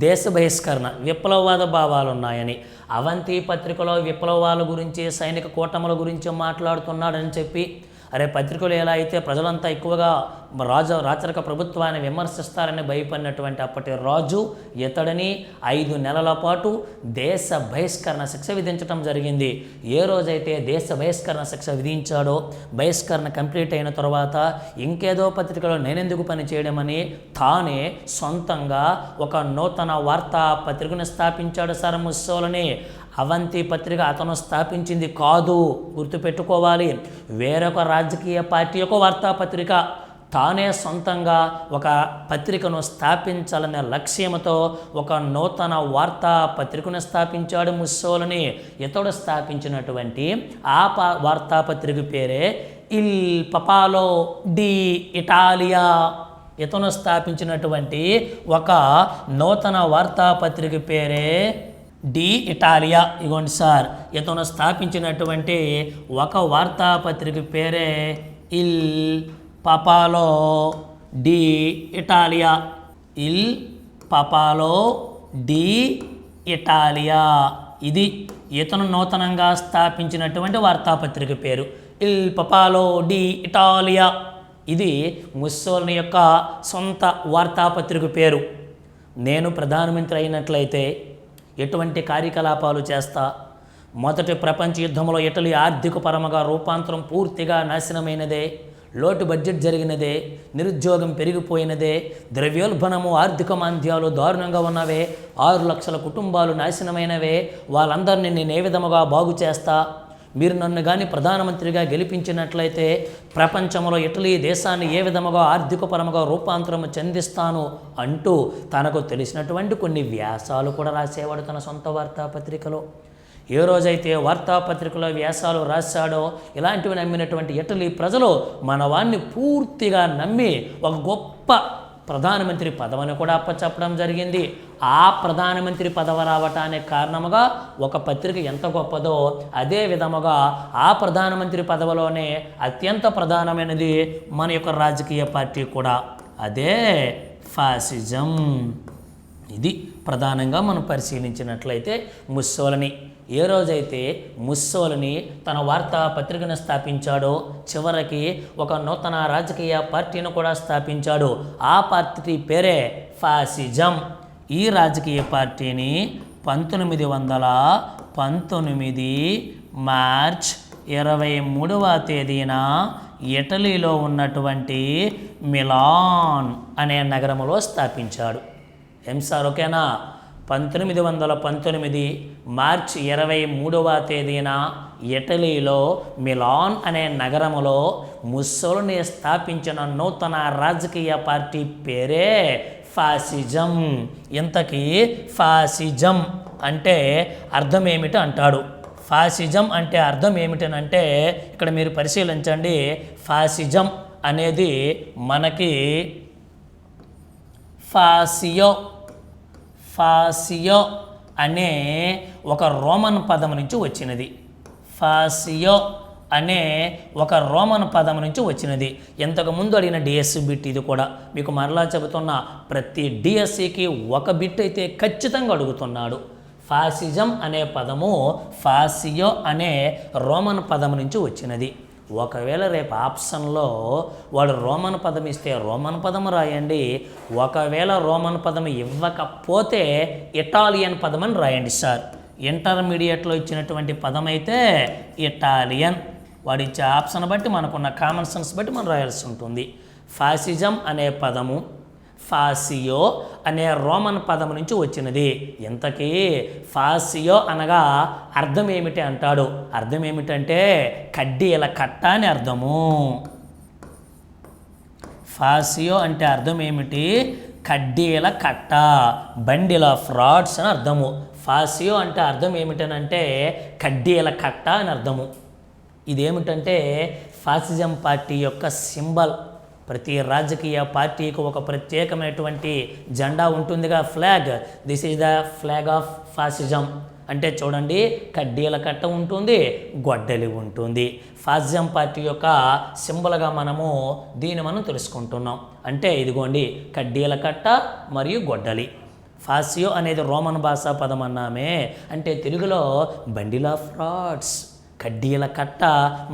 దేశ బహిష్కరణ, విప్లవవాద భావాలు ఉన్నాయని, అవంతి పత్రికలో విప్లవాల గురించి, సైనిక కూటముల గురించి మాట్లాడుతున్నాడని చెప్పి, అరే పత్రికలు ఎలా అయితే ప్రజలంతా ఎక్కువగా రాచరిక ప్రభుత్వాన్ని విమర్శిస్తారని భయపడినటువంటి అప్పటి రాజు ఇతడిని 5 నెలల పాటు దేశ బహిష్కరణ శిక్ష విధించడం జరిగింది. ఏ రోజైతే దేశ బహిష్కరణ శిక్ష విధించాడో, బహిష్కరణ కంప్లీట్ అయిన తర్వాత ఇంకేదో పత్రికలో నేనెందుకు పని చేయడమని తానే సొంతంగా ఒక నూతన వార్తా పత్రికను స్థాపించాడు సార్ ముస్సోలిని. అవంతి పత్రిక అతను స్థాపించింది కాదు, గుర్తుపెట్టుకోవాలి. వేరొక రాజకీయ పార్టీ యొక్క వార్తాపత్రిక. తానే సొంతంగా ఒక పత్రికను స్థాపించాలనే లక్ష్యంతో ఒక నూతన వార్తా పత్రికను స్థాపించాడు ముస్సోలిని. ఇతడు స్థాపించినటువంటి ఆ వార్తాపత్రిక పేరే ఇల్ పపాలో డి ఇటాలియా. ఇతను స్థాపించినటువంటి ఒక నూతన వార్తాపత్రిక పేరే డి ఇటాలియా. ఇగోండి సార్, ఇతను స్థాపించినటువంటి ఒక వార్తాపత్రిక పేరే ఇల్ పపాలో డి ఇటాలియా. ఇల్ పపాలో డి ఇటాలియా, ఇది ఇతను నూతనంగా స్థాపించినటువంటి వార్తాపత్రిక పేరు ఇల్ పపాలో డి ఇటాలియా. ఇది ముస్సోలిని యొక్క సొంత వార్తాపత్రిక పేరు. నేను ప్రధానమంత్రి అయినట్లయితే ఎటువంటి కార్యకలాపాలు చేస్తా? మొదటి ప్రపంచ యుద్ధంలో ఇటలీ ఆర్థిక పరముగా రూపాంతరం పూర్తిగా నాశనమైనదే, లోటు బడ్జెట్ జరిగినదే, నిరుద్యోగం పెరిగిపోయినదే, ద్రవ్యోల్బణము, ఆర్థిక మాంద్యాలు దారుణంగా ఉన్నవే, 6 లక్షల కుటుంబాలు నాశనమైనవే. వాళ్ళందరినీ నేను ఏ విధముగా బాగు చేస్తా? మీరు నన్ను కానీ ప్రధానమంత్రిగా గెలిపించినట్లయితే ప్రపంచంలో ఇటలీ దేశాన్ని ఏ విధముగా ఆర్థిక పరముగా రూపాంతరం చెందిస్తాను అంటూ తనకు తెలిసినటువంటి కొన్ని వ్యాసాలు కూడా రాసేవాడు తన సొంత వార్తాపత్రికలో. ఏ రోజైతే వార్తాపత్రికలో వ్యాసాలు రాశాడో ఇలాంటివి నమ్మినటువంటి ఇటలీ ప్రజలు మనవాన్ని పూర్తిగా నమ్మి ఒక గొప్ప ప్రధానమంత్రి పదవిని కూడా అప్పచెప్పడం జరిగింది. ఆ ప్రధానమంత్రి పదవి రావటానికి కారణముగా ఒక పత్రిక ఎంత గొప్పదో అదే విధముగా ఆ ప్రధానమంత్రి పదవిలోనే అత్యంత ప్రధానమైనది మన యొక్క రాజకీయ పార్టీ కూడా, అదే ఫాసిజం. ఇది ప్రధానంగా మనం పరిశీలించినట్లయితే ముస్సోలిని ఏ రోజైతే ముస్సోలిని తన వార్తాపత్రికను స్థాపించాడో చివరికి ఒక నూతన రాజకీయ పార్టీని కూడా స్థాపించాడు. ఆ పార్టీ పేరే ఫాసిజం. ఈ రాజకీయ పార్టీని 1919 మార్చ్ 23వ తేదీన ఇటలీలో ఉన్నటువంటి మిలాన్ అనే నగరంలో స్థాపించాడు. ఏం సార్ ఓకేనా? 1919 మార్చి 23వ తేదీన ఇటలీలో మిలాన్ అనే నగరములో ముస్సోలిని స్థాపించిన నూతన రాజకీయ పార్టీ పేరే ఫాసిజం. ఇంతకీ ఫాసిజం అంటే అర్థం ఏమిటి అంటాడు. ఫాసిజం అంటే అర్థం ఏమిటనంటే ఇక్కడ మీరు పరిశీలించండి. ఫాసిజం అనేది మనకి ఫాసియో అనే ఒక రోమన్ పదం నుంచి వచ్చినది. ఫాసియో అనే ఒక రోమన్ పదం నుంచి వచ్చినది. ఇంతకుముందు అడిగిన డిఎస్సి బిట్ ఇది కూడా మీకు మరలా చెబుతున్నా, ప్రతి డిఎస్సికి ఒక బిట్ అయితే ఖచ్చితంగా అడుగుతున్నాడు. ఫాసిజం అనే పదము ఫాసియో అనే రోమన్ పదం నుంచి వచ్చినది. ఒకవేళ రేపు ఆప్షన్లో వాడు రోమన్ పదం ఇస్తే రోమన్ పదం రాయండి, ఒకవేళ రోమన్ పదం ఇవ్వకపోతే ఇటాలియన్ పదం అని రాయండి సార్. ఇంటర్మీడియట్లో ఇచ్చినటువంటి పదం అయితే ఇటాలియన్. వాడు ఇచ్చే ఆప్షన్ బట్టి మనకున్న కామన్ సెన్స్ బట్టి మనం రాయాల్సి ఉంటుంది. ఫాసిజం అనే పదము ఫాసియో అనే రోమన్ పదం నుంచి వచ్చినది. ఇంతకీ ఫాసియో అనగా అర్థం ఏమిటి అంటాడు. అర్థం ఏమిటంటే కడ్డీల కట్ట అని అర్థము. ఫాసియో అంటే అర్థం ఏమిటి? కడ్డీల కట్ట, బండిల్ ఆఫ్ రాడ్స్ అని అర్థము. ఫాసియో అంటే అర్థం ఏమిటనంటే కడ్డీల కట్ట అని అర్థము. ఇదేమిటంటే ఫాసిజం పార్టీ యొక్క సింబల్. ప్రతి రాజకీయ పార్టీకి ఒక ప్రత్యేకమైనటువంటి జెండా ఉంటుందిగా, flag. This is the flag of fascism. అంటే చూడండి, కడ్డీల కట్ట ఉంటుంది, గొడ్డలి ఉంటుంది. ఫాసిజం పార్టీ యొక్క సింబల్గా మనము దీన్ని మనం తెలుసుకుంటున్నాం. అంటే ఇదిగోండి, కడ్డీల కట్ట మరియు గొడ్డలి. ఫాసియో అనేది రోమన్ భాషా పదం అన్నామే, అంటే తెలుగులో బండిల్ ఆఫ్ రాడ్స్, కడ్డీల కట్ట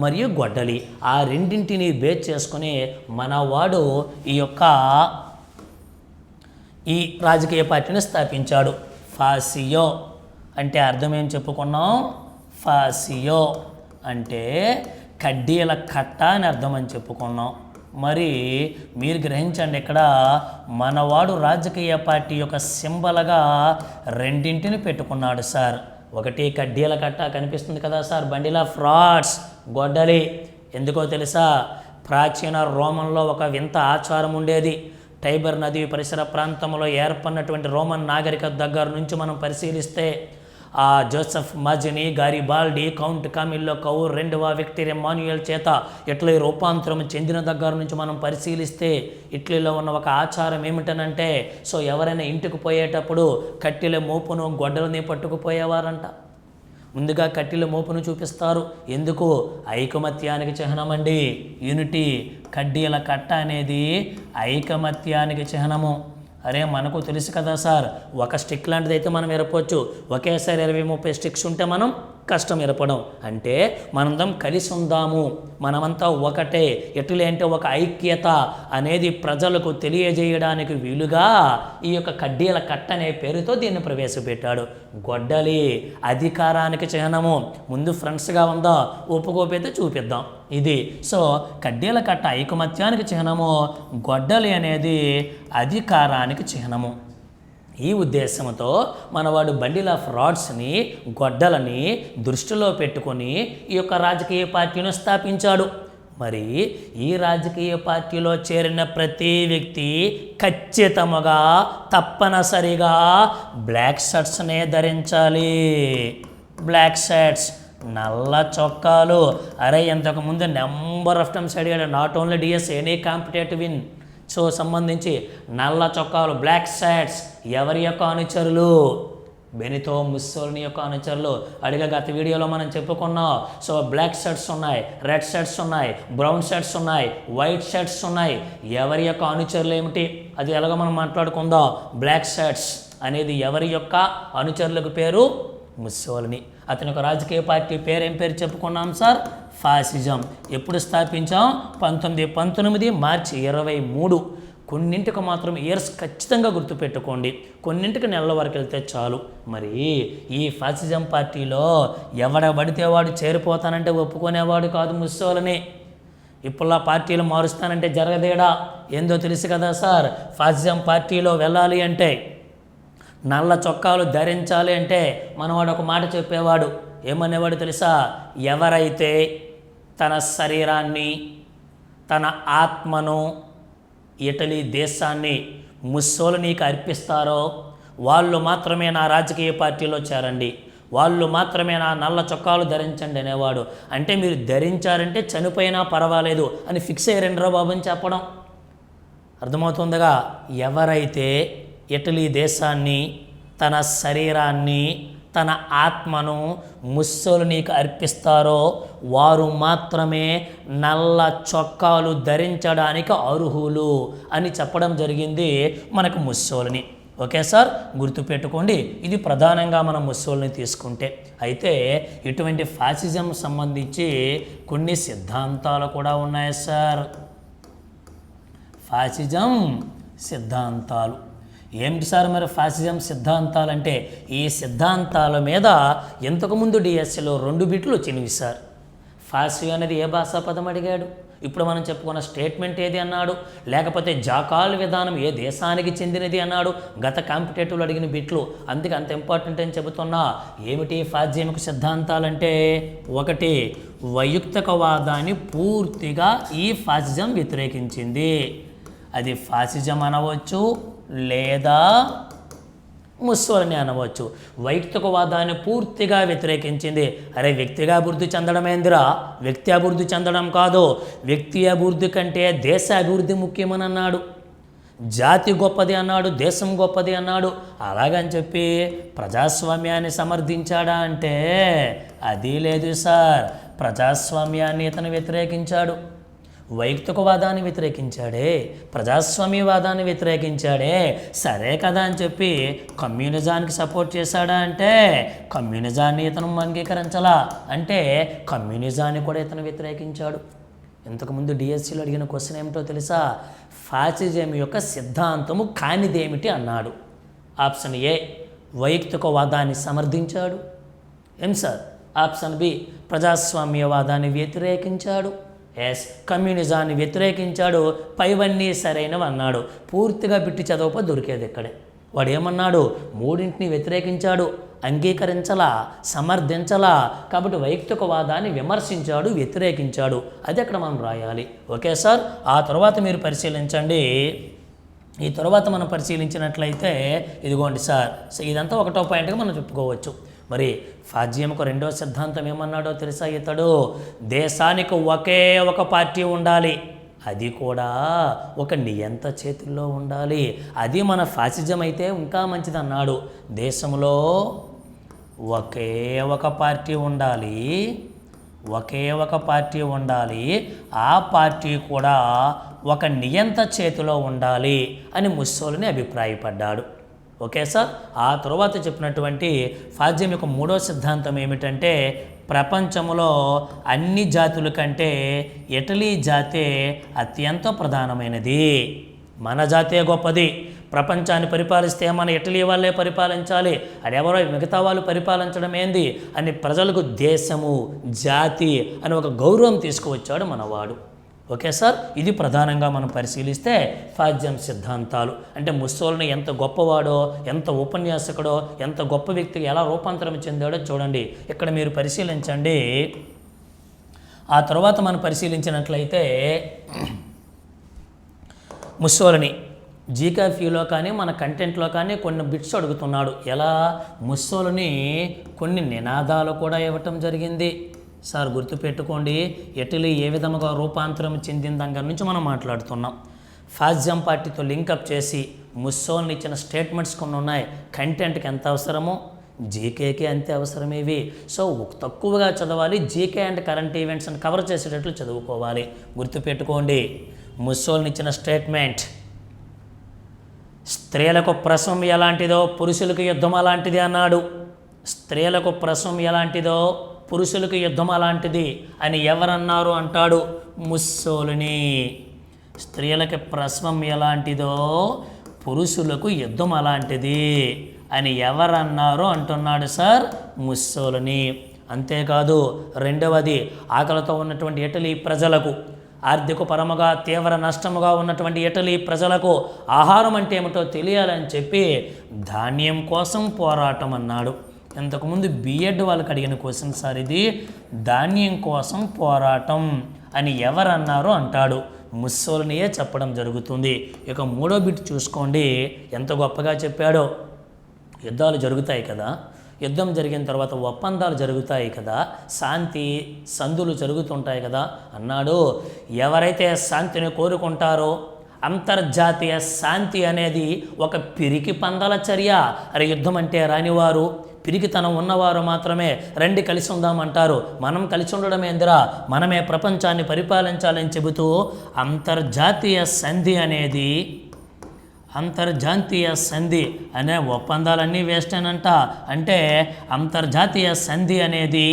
మరియు గొడ్డలి. ఆ రెండింటిని బేస్ చేసుకుని మనవాడు ఈ రాజకీయ పార్టీని స్థాపించాడు. ఫాసియో అంటే అర్థం ఏం చెప్పుకున్నాం? ఫాసియో అంటే కడ్డీల కట్ట అని అర్థం అని చెప్పుకున్నాం. మరి మీరు గ్రహించండి, ఇక్కడ మనవాడు రాజకీయ పార్టీ యొక్క సింబల్గా రెండింటిని పెట్టుకున్నాడు సార్. ఒకటి కడ్డీల కట్ట కనిపిస్తుంది కదా సార్, బండిల్ ఆఫ్ రాడ్స్, గొడ్డలి. ఎందుకో తెలుసా? ప్రాచీన రోమన్లో ఒక వింత ఆచారం ఉండేది. టైబర్ నది పరిసర ప్రాంతంలో ఏర్పడినటువంటి రోమన్ నాగరికత దగ్గర నుంచి మనం పరిశీలిస్తే, ఆ Joseph Mazzini, గారిబాల్డి, Count Camillo Kaur, రెండవ విక్టర్ ఎమాన్యుయల్ చేత ఇటలీ రూపాంతరం చెందిన దగ్గర నుంచి మనం పరిశీలిస్తే, ఇటలీలో ఉన్న ఒక ఆచారం ఏమిటనంటే, సో ఎవరైనా ఇంటికి పోయేటప్పుడు కట్టెల మోపును గొడ్డలని పట్టుకుపోయేవారంట. ముందుగా కట్టెల మోపును చూపిస్తారు. ఎందుకు? ఐకమత్యానికి చిహ్నమండి, యూనిటీ. కడ్డీల కట్ట అనేది ఐకమత్యానికి చిహ్నము. అరే మనకు తెలుసు కదా సార్, ఒక స్టిక్ లాంటిది అయితే మనం ఎరపవచ్చు, ఒకేసారి 20-30 స్టిక్స్ ఉంటే మనం కష్టం ఎరపడం. అంటే మనందరం కలిసి ఉందాము, మనమంతా ఒకటే, ఎటులే అంటే ఒక ఐక్యత అనేది ప్రజలకు తెలియజేయడానికి వీలుగా ఈ యొక్క కడ్డీల కట్ట అనే పేరుతో దీన్ని ప్రవేశపెట్టాడు. గొడ్డలి అధికారానికి చిహ్నము. ముందు ఫ్రెండ్స్గా ఉందా, ఒప్పుకోపోతే చూపిద్దాం ఇది. సో కడ్డీల కట్ట ఐకమత్యానికి చిహ్నము, గొడ్డలి అనేది అధికారానికి చిహ్నము. ఈ ఉద్దేశంతో మనవాడు బండిల్ ఆఫ్ రాడ్స్ని, గొడ్డలని దృష్టిలో పెట్టుకొని ఈ యొక్క రాజకీయ పార్టీని స్థాపించాడు. మరి ఈ రాజకీయ పార్టీలో చేరిన ప్రతి వ్యక్తి ఖచ్చితంగా తప్పనిసరిగా బ్లాక్ షర్ట్స్నే ధరించాలి. బ్లాక్ షర్ట్స్, నల్ల చొక్కాలు. అరే ఇంతకుముందు నెంబర్ ఆఫ్ టైమ్స్ అడిగాడు, not only DS, any competitive in. So సంబంధించి నల్ల చొక్కాలు, బ్లాక్ షర్ట్స్ ఎవరి యొక్క అనుచరులు? బెనితో ముస్సోలిని యొక్క అనుచరులు. అడిగా గత వీడియోలో మనం చెప్పుకున్నాం. సో బ్లాక్ షర్ట్స్ ఉన్నాయి, రెడ్ షర్ట్స్ ఉన్నాయి, బ్రౌన్ షర్ట్స్ ఉన్నాయి, వైట్ షర్ట్స్ ఉన్నాయి. ఎవరి యొక్క అనుచరులు ఏమిటి అది ఎలాగో మనం మాట్లాడుకుందాం. బ్లాక్ షర్ట్స్ అనేది ఎవరి యొక్క అనుచరులకు పేరు? ముస్సోలిని. అతని యొక్క రాజకీయ పార్టీ పేరు ఏం పేరు చెప్పుకున్నాం సార్? ఫాసిజం. ఎప్పుడు స్థాపించాం? 1919 మార్చి 23. కొన్నింటికి మాత్రం ఇయర్స్ ఖచ్చితంగా గుర్తుపెట్టుకోండి, కొన్నింటికి నెలల వరకు వెళ్తే చాలు. మరి ఈ ఫాసిజం పార్టీలో ఎవడబడితే వాడు చేరిపోతానంటే ఒప్పుకునేవాడు కాదు ముస్సోలిని. ఇప్పుడు పార్టీలు మారుస్తానంటే జరగదేడా? ఏందో తెలుసు కదా సార్, ఫాసిజం పార్టీలో వెళ్ళాలి అంటే, నల్ల చొక్కాలు ధరించాలి అంటే మనవాడు ఒక మాట చెప్పేవాడు. ఏమనేవాడు తెలుసా? ఎవరైతే తన శరీరాన్ని, తన ఆత్మను, ఇటలీ దేశాన్ని ముస్సోలినీకి అర్పిస్తారో వాళ్ళు మాత్రమే నా రాజకీయ పార్టీలో చేరండి, వాళ్ళు మాత్రమే నా నల్ల చొక్కాలు ధరించండి అనేవాడు. అంటే మీరు ధరించారంటే చనిపోయినా పర్వాలేదు అని ఫిక్స్ అయ్యారండ్రా బాబు అని చెప్పడం అర్థమవుతుందిగా. ఎవరైతే ఇటలీ దేశాన్ని, తన శరీరాన్ని, తన ఆత్మను ముస్సోలినీకి అర్పిస్తారో వారు మాత్రమే నల్ల చొక్కాలు ధరించడానికి అర్హులు అని చెప్పడం జరిగింది మనకు ముస్సోలిని. ఓకే సార్, గుర్తుపెట్టుకోండి. ఇది ప్రధానంగా మనం ముస్సోలిని తీసుకుంటే. అయితే ఇటువంటి ఫాసిజం సంబంధించి కొన్ని సిద్ధాంతాలు కూడా ఉన్నాయి సార్. ఫాసిజం సిద్ధాంతాలు ఏమిటి సార్? మరి ఫాసిజం సిద్ధాంతాలు అంటే, ఈ సిద్ధాంతాల మీద ఇంతకుముందు డిఎస్సిలో 2 బిట్లు వచ్చినవి సార్. ఫాసియో అనేది ఏ భాషా పదం అడిగాడు, ఇప్పుడు మనం చెప్పుకున్న స్టేట్మెంట్ ఏది అన్నాడు, లేకపోతే జాకాల్ విధానం ఏ దేశానికి చెందినది అన్నాడు. గత కాంపిటేటివ్లు అడిగిన బిట్లు, అందుకే అంత ఇంపార్టెంట్ అని చెబుతున్నా. ఏమిటి ఫాసిజంకు సిద్ధాంతాలంటే? ఒకటి, వైయుక్తికవాదాన్ని పూర్తిగా ఈ ఫాసిజం వ్యతిరేకించింది. అది ఫాసిజం అనవచ్చు లేదా ముస్సోలిని అనవచ్చు. వైయక్తికవాదాన్ని పూర్తిగా వ్యతిరేకించింది. అరే వ్యక్తిగా అభివృద్ధి చెందడమేందిరా? వ్యక్తి అభివృద్ధి చెందడం కాదు, వ్యక్తి అభివృద్ధి కంటే దేశ అభివృద్ధి ముఖ్యమని అన్నాడు. జాతి గొప్పది అన్నాడు, దేశం గొప్పది అన్నాడు. అలాగని చెప్పి ప్రజాస్వామ్యాన్ని సమర్థించాడా అంటే అది లేదు సార్. ప్రజాస్వామ్యాన్ని ఇతను వ్యతిరేకించాడు, వైయక్తికవాదాన్ని వ్యతిరేకించాడే, ప్రజాస్వామ్యవాదాన్ని వ్యతిరేకించాడే. సరే కదా అని చెప్పి కమ్యూనిజానికి సపోర్ట్ చేశాడా అంటే కమ్యూనిజాన్ని ఇతను అంగీకరించలా, అంటే కమ్యూనిజాన్ని కూడా ఇతను వ్యతిరేకించాడు. ఇంతకుముందు డిఎస్సిలో అడిగిన క్వశ్చన్ ఏమిటో తెలుసా? ఫాసిజం యొక్క సిద్ధాంతము కానిదేమిటి అన్నాడు. ఆప్షన్ ఏ వైయక్తికవాదాన్ని సమర్థించాడు. ఏం సార్? ఆప్షన్ బి ప్రజాస్వామ్యవాదాన్ని వ్యతిరేకించాడు. ఎస్, కమ్యూనిజాన్ని వ్యతిరేకించాడు. పైవన్నీ సరైనవి అన్నాడు. పూర్తిగా బిట్టి చదవపో దొరికేది ఇక్కడే. వాడు ఏమన్నాడు? మూడింటిని వ్యతిరేకించాడు, అంగీకరించలా, సమర్థించలా. కాబట్టి వైయక్తికవాదాన్ని విమర్శించాడు, వ్యతిరేకించాడు. అది అక్కడ మనం రాయాలి. Okay sir. ఆ తర్వాత మీరు పరిశీలించండి. ఈ తర్వాత మనం పరిశీలించినట్లయితే ఇదిగోండి సార్, ఇదంతా ఒకటో పాయింట్గా మనం చెప్పుకోవచ్చు. మరి ఫాజ్యంకు రెండో సిద్ధాంతం ఏమన్నాడో తెలుసా? ఇతడు దేశానికి ఒకే ఒక పార్టీ ఉండాలి, అది కూడా ఒక నియంత చేతుల్లో ఉండాలి. అది మన ఫాసిజం అయితే ఇంకా మంచిది అన్నాడు. దేశంలో ఒకే ఒక పార్టీ ఉండాలి, ఒకే ఒక పార్టీ ఉండాలి, ఆ పార్టీ కూడా ఒక నియంత చేతిలో ఉండాలి అని ముస్సోలిని అభిప్రాయపడ్డాడు. Okay sir. ఆ తర్వాత చెప్పినటువంటి ఫాజ్యం యొక్క మూడో సిద్ధాంతం ఏమిటంటే ప్రపంచంలో అన్ని జాతుల కంటే ఇటలీ జాతే అత్యంత ప్రధానమైనది. మన జాతే గొప్పది. ప్రపంచాన్ని పరిపాలిస్తే మన ఇటలీ వాళ్ళే పరిపాలించాలి, అడెవరో మిగతా వాళ్ళు పరిపాలించడం ఏంది అని ప్రజలకు దేశము, జాతి అని ఒక గౌరవం తీసుకువచ్చాడు మనవాడు. Okay sir. ఇది ప్రధానంగా మనం పరిశీలిస్తే ఫాజ్యం సిద్ధాంతాలు. అంటే ముస్సోలిని ఎంత గొప్పవాడో, ఎంత ఉపన్యాసకుడో, ఎంత గొప్ప వ్యక్తికి ఎలా రూపాంతరం చెందాడో చూడండి. ఇక్కడ మీరు పరిశీలించండి. ఆ తర్వాత మనం పరిశీలించినట్లయితే ముస్సోలిని జీకాఫీలో కానీ మన కంటెంట్లో కానీ కొన్ని బిట్స్ అడుగుతున్నాడు. ఎలా? ముస్సోలిని కొన్ని నినాదాలు కూడా ఇవ్వటం జరిగింది. సార్ గుర్తుపెట్టుకోండి, ఇటలీ ఏ విధముగా రూపాంతరం చెందిన దగ్గర నుంచి మనం మాట్లాడుతున్నాం. ఫాసిజం పార్టీతో లింకప్ చేసి ముస్సోలిని ఇచ్చిన స్టేట్మెంట్స్ కొన్ని ఉన్నాయి. కంటెంట్కి ఎంత అవసరమో జీకేకి అంతే అవసరం ఇవి. సో తక్కువగా చదవాలి, జీకే అండ్ కరెంట్ ఈవెంట్స్ని కవర్ చేసేటట్లు చదువుకోవాలి. గుర్తుపెట్టుకోండి, ముస్సోలిని ఇచ్చిన స్టేట్మెంట్ స్త్రీలకు ప్రసవం ఎలాంటిదో పురుషులకు యుద్ధం అలాంటిది అన్నాడు. స్త్రీలకు ప్రసవం ఎలాంటిదో పురుషులకు యుద్ధం అలాంటిది అని ఎవరన్నారు అంటాడు ముస్సోలిని. స్త్రీలకు ప్రసవం ఎలాంటిదో పురుషులకు యుద్ధం అలాంటిది అని ఎవరన్నారు అంటున్నాడు సార్ ముస్సోలిని. అంతేకాదు, రెండవది ఆకలితో ఉన్నటువంటి ఇటలీ ప్రజలకు, ఆర్థిక పరముగా తీవ్ర నష్టముగా ఉన్నటువంటి ఇటలీ ప్రజలకు ఆహారం అంటే ఏమిటో తెలియాలని చెప్పి ధాన్యం కోసం పోరాటం అన్నాడు. ఇంతకుముందు బిఎడ్ వాళ్ళకి అడిగిన క్వశ్చన్ సార్ ఇది. ధాన్యం కోసం పోరాటం అని ఎవరన్నారో అంటాడు. ముస్సోలినియే చెప్పడం జరుగుతుంది. ఇక మూడో బిట్ చూసుకోండి, ఎంత గొప్పగా చెప్పాడో. యుద్ధాలు జరుగుతాయి కదా, యుద్ధం జరిగిన తర్వాత ఒప్పందాలు జరుగుతాయి కదా, శాంతి సంధులు జరుగుతుంటాయి కదా అన్నాడు. ఎవరైతే శాంతిని కోరుకుంటారో అంతర్జాతీయ శాంతి అనేది ఒక పిరికి పందల చర్య. అరే యుద్ధం అంటే రానివారు, పిరికితనం ఉన్నవారు మాత్రమే రండి కలిసి ఉందామంటారు. మనం కలిసి ఉండడం ఏందిరా, మనమే ప్రపంచాన్ని పరిపాలించాలని చెబుతూ అంతర్జాతీయ సంధి అనే ఒప్పందాలన్నీ వేస్ట్ అనంట. అంటే అంతర్జాతీయ సంధి అనేది